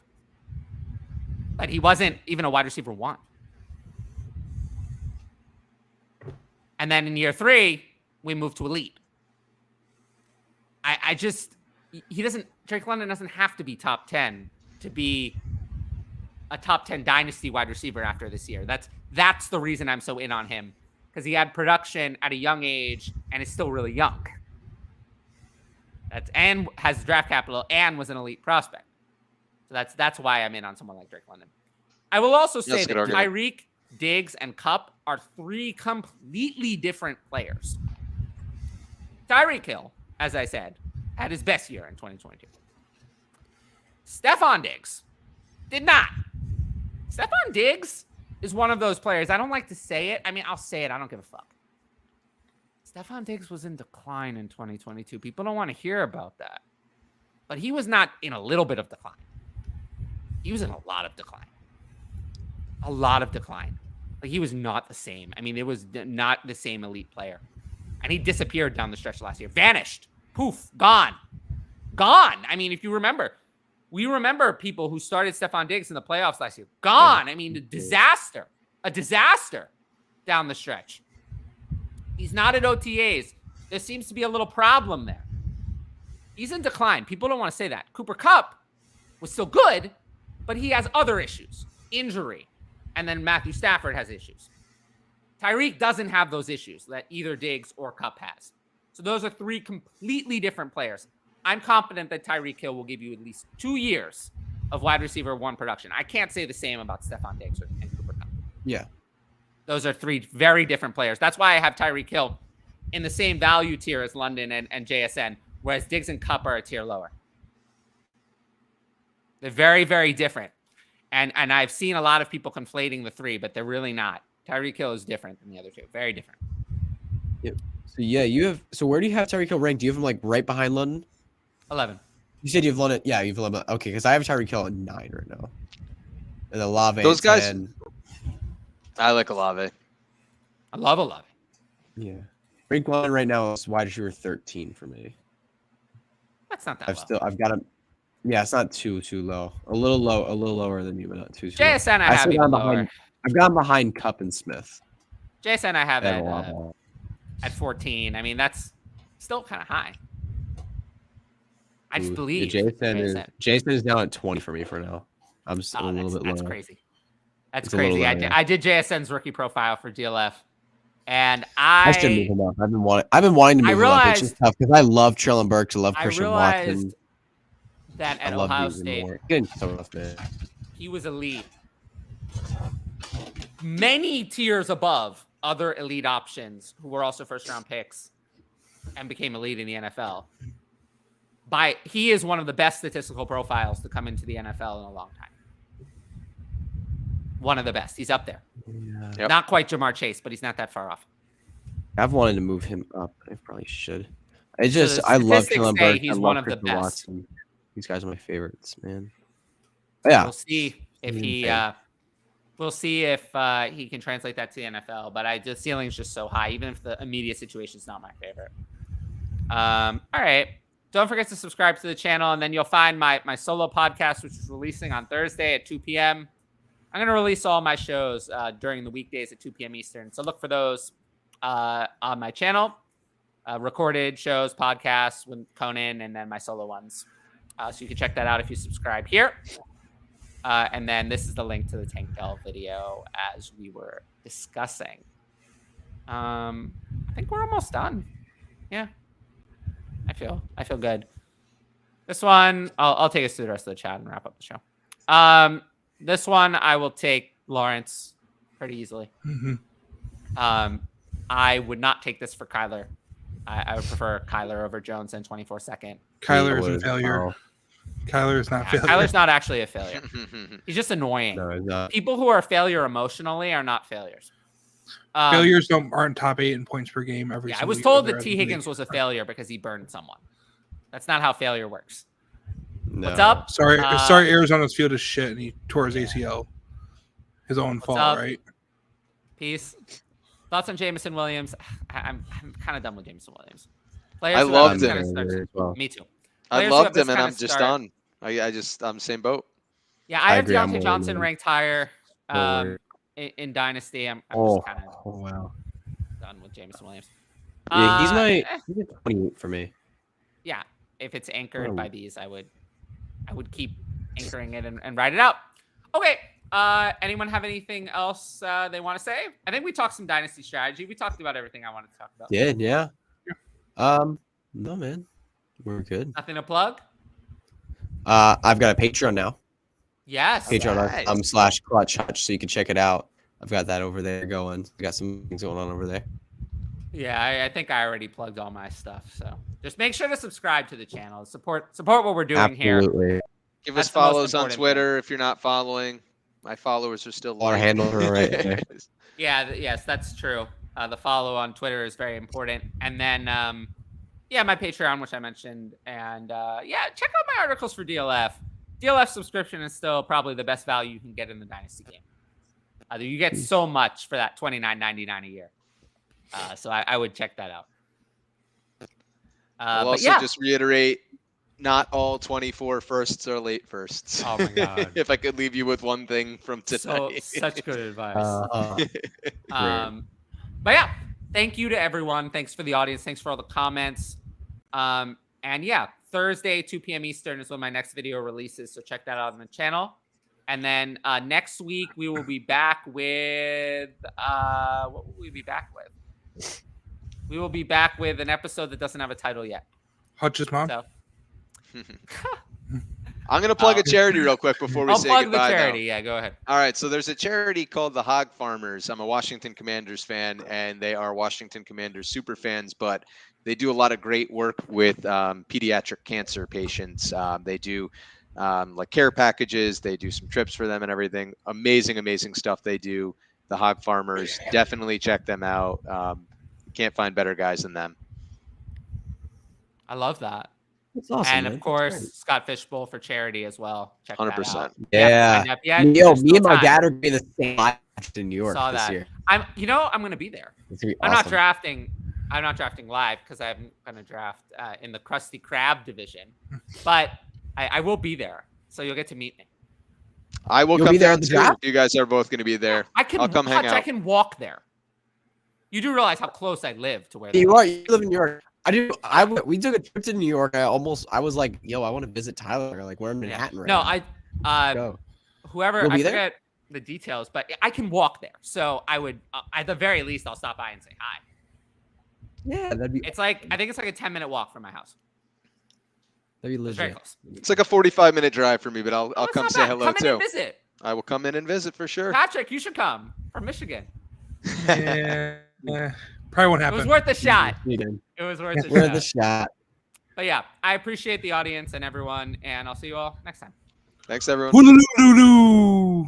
But he wasn't even a wide receiver 1. And then in year 3, we moved to elite. Drake London doesn't have to be top 10 to be a top 10 dynasty wide receiver after this year. That's the reason I'm so in on him, because he had production at a young age and is still really young. And has draft capital and was an elite prospect. So that's why I'm in on someone like Drake London. I will also say that Tyreek, Diggs, and Kupp are 3 completely different players. Tyreek Hill, as I said, had his best year in 2022. Stephon Diggs did not. Stephon Diggs is one of those players. I don't like to say it. I mean, I'll say it. I don't give a fuck. Stephon Diggs was in decline in 2022. People don't want to hear about that. But he was not in a little bit of decline. He was in a lot of decline. A lot of decline. Like, he was not the same. I mean, it was not the same elite player. And he disappeared down the stretch last year. Vanished. Poof. Gone. Gone. I mean, if you remember, we remember people who started Stephon Diggs in the playoffs last year. Gone. I mean, a disaster. A disaster down the stretch. He's not at OTAs. There seems to be a little problem there. He's in decline. People don't want to say that. Cooper Kupp was still good, but he has other issues. Injury. And then Matthew Stafford has issues. Tyreek doesn't have those issues that either Diggs or Kupp has. So those are 3 completely different players. I'm confident that Tyreek Hill will give you at least 2 years of wide receiver 1 production. I can't say the same about Stephon Diggs and Cooper Kupp. Yeah. Those are 3 very different players. That's why I have Tyreek Hill in the same value tier as London and JSN, whereas Diggs and Kupp are a tier lower. They're very, very different. And I've seen a lot of people conflating the 3, but they're really not. Tyreek Hill is different than the other 2. Very different. Yep. So yeah, you have. So where do you have Tyreek Hill ranked? Do you have him like right behind London? 11. You said you have London. Yeah, you have 11. Okay, because I have Tyreek Hill at 9 right now. And Olave. Those guys. 10. I like Olave. I love Olave. Yeah. Drake London right now is wide receiver 13 for me. That's not that low. I've got him. Yeah, it's not too low. A little lower than you, but not too low. JSN I have even lower. I've got him behind Kupp and Smith. JSN I have at 14. I mean, that's still kind of high. I just believe Jason is down at 20 for me for now. I'm just a little bit lower. That's crazy. That's crazy. I did JSN's rookie profile for DLF, and I should move him up. I've been wanting to move him up. It's just tough because I love Traylon Burks. I love Christian Watson. That at Ohio State, he was elite, many tiers above other elite options who were also first-round picks and became elite in the NFL. He is one of the best statistical profiles to come into the NFL in a long time. one of the best. He's up there. Yeah. Yep. Not quite Jamar Chase, but he's not that far off. I've wanted to move him up. I probably should. I So just the I love statistics Kellen say Burke. he's I love one of the Christopher best. Watson. These guys are my favorites, man. But yeah. We'll see if he Insane. we'll see if he can translate that to the NFL. But the ceiling's just so high, even if the immediate situation is not my favorite. All right. Don't forget to subscribe to the channel, and then you'll find my solo podcast, which is releasing on Thursday at 2 p.m. I'm going to release all my shows during the weekdays at 2 p.m. Eastern. So look for those on my channel. Recorded shows, podcasts with Conan, and then my solo ones. So you can check that out if you subscribe here. And then this is the link to the Tank Dell video as we were discussing. I think we're almost done. Yeah. I feel good. This one, I'll take us through the rest of the chat and wrap up the show. This one I will take Lawrence pretty easily. Mm-hmm. I would not take this for Kyler. I would prefer Kyler over Jones and 24-second. Kyler is a failure. Kyler is not failure. Kyler's not actually a failure. He's just annoying. No, it's not. People who are a failure emotionally are not failures. Failures aren't top 8 in points per game every. Yeah, I single was year told of that the T. league. Higgins was a failure because he burned someone. That's not how failure works. No. What's up? Sorry, Arizona's field is shit, and he tore his ACL. His own fault, up? right? Peace. Thoughts on Jameson Williams? I'm kind of done with Jameson Williams. I who have loved this him. kind of starts- As well. Me too. I Players who have loved this him, and kind I'm of just start- done. I'm same boat. Yeah, I have agree, I'm Deontay all Johnson in. ranked higher Forward. in Dynasty. I'm Oh, just kind of wow. done with Jameson Williams. Yeah, he's Eh, he's a 28 for me. yeah. If it's anchored Oh. by these, I would keep anchoring it and ride it out. Okay. Anyone have anything else they want to say? I think we talked some Dynasty strategy. We talked about everything I wanted to talk about. Yeah. No, man. We're good. Nothing to plug? I've got a Patreon now. Yes. Patreon.com/clutch hutch, so you can check it out. I've got that over there going. I got some things going on over there. Yeah, I think I already plugged all my stuff. So just make sure to subscribe to the channel. Support what we're doing here. Absolutely. Give That's us the most follows on important Twitter if you're not following. My followers are still Our low. handles are right there. Yeah, yes, that's true. The follow on Twitter is very important. And then, my Patreon, which I mentioned. And, check out my articles for DLF. DLF subscription is still probably the best value you can get in the Dynasty game. You get so much for that $29.99 a year. So I would check that out. I'll but also yeah. just reiterate, not all 24 firsts are late firsts. Oh, my God. If I could leave you with one thing from tonight. Such good advice. But yeah, thank you to everyone. Thanks for the audience. Thanks for all the comments. Thursday, 2 p.m. Eastern is when my next video releases. So check that out on the channel. And then next week we will be back with what will we be back with? We will be back with an episode that doesn't have a title yet. Hutch's mom. So I'm going to plug a charity real quick before we I'll say plug the goodbye. charity. Now. Yeah, go ahead. All right, so there's a charity called the Hog Farmers. I'm a Washington Commanders fan, and they are Washington Commanders super fans, but they do a lot of great work with pediatric cancer patients. They do like care packages. They do some trips for them and everything. Amazing stuff they do. The Hog Farmers, definitely check them out. Can't find better guys than them. I love that. That's awesome. And man. of course, Scott Fishbowl for charity as well. Check that 100%. out. Yeah. Yeah, Yo, there's me still and my time. dad are going to the same live in New York Saw this that. year. I'm going to be there. It's gonna be I'm not awesome. drafting. I'm not drafting live because I'm going to draft in the Krusty Krab division, but I will be there, so you'll get to meet me. I will You'll come be there down at the too. draft? You guys are both going to be there. I'll come hang out. I can walk there. You do realize how close I live to where You live in New York. We took a trip to New York. I was like, yo, I want to visit Tyler. Like, we're in Manhattan right No, now. Go. whoever You'll I be there? forget the details, but I can walk there. So I would, at the very least, I'll stop by and say hi. Yeah, that'd be It's like I think it's like a 10-minute walk from my house. That'd be It's very legit. close. It's like a 45-minute drive for me, but I'll It's come not say bad. hello Come in too. and visit. I will come in and visit for sure. Patrick, you should come from Michigan. Yeah, probably won't It was happen. worth the shot. Michigan. It was worth the We're shot. the shot. But yeah, I appreciate the audience and everyone, and I'll see you all next time. Thanks, everyone. Woo-loo-loo-loo-loo.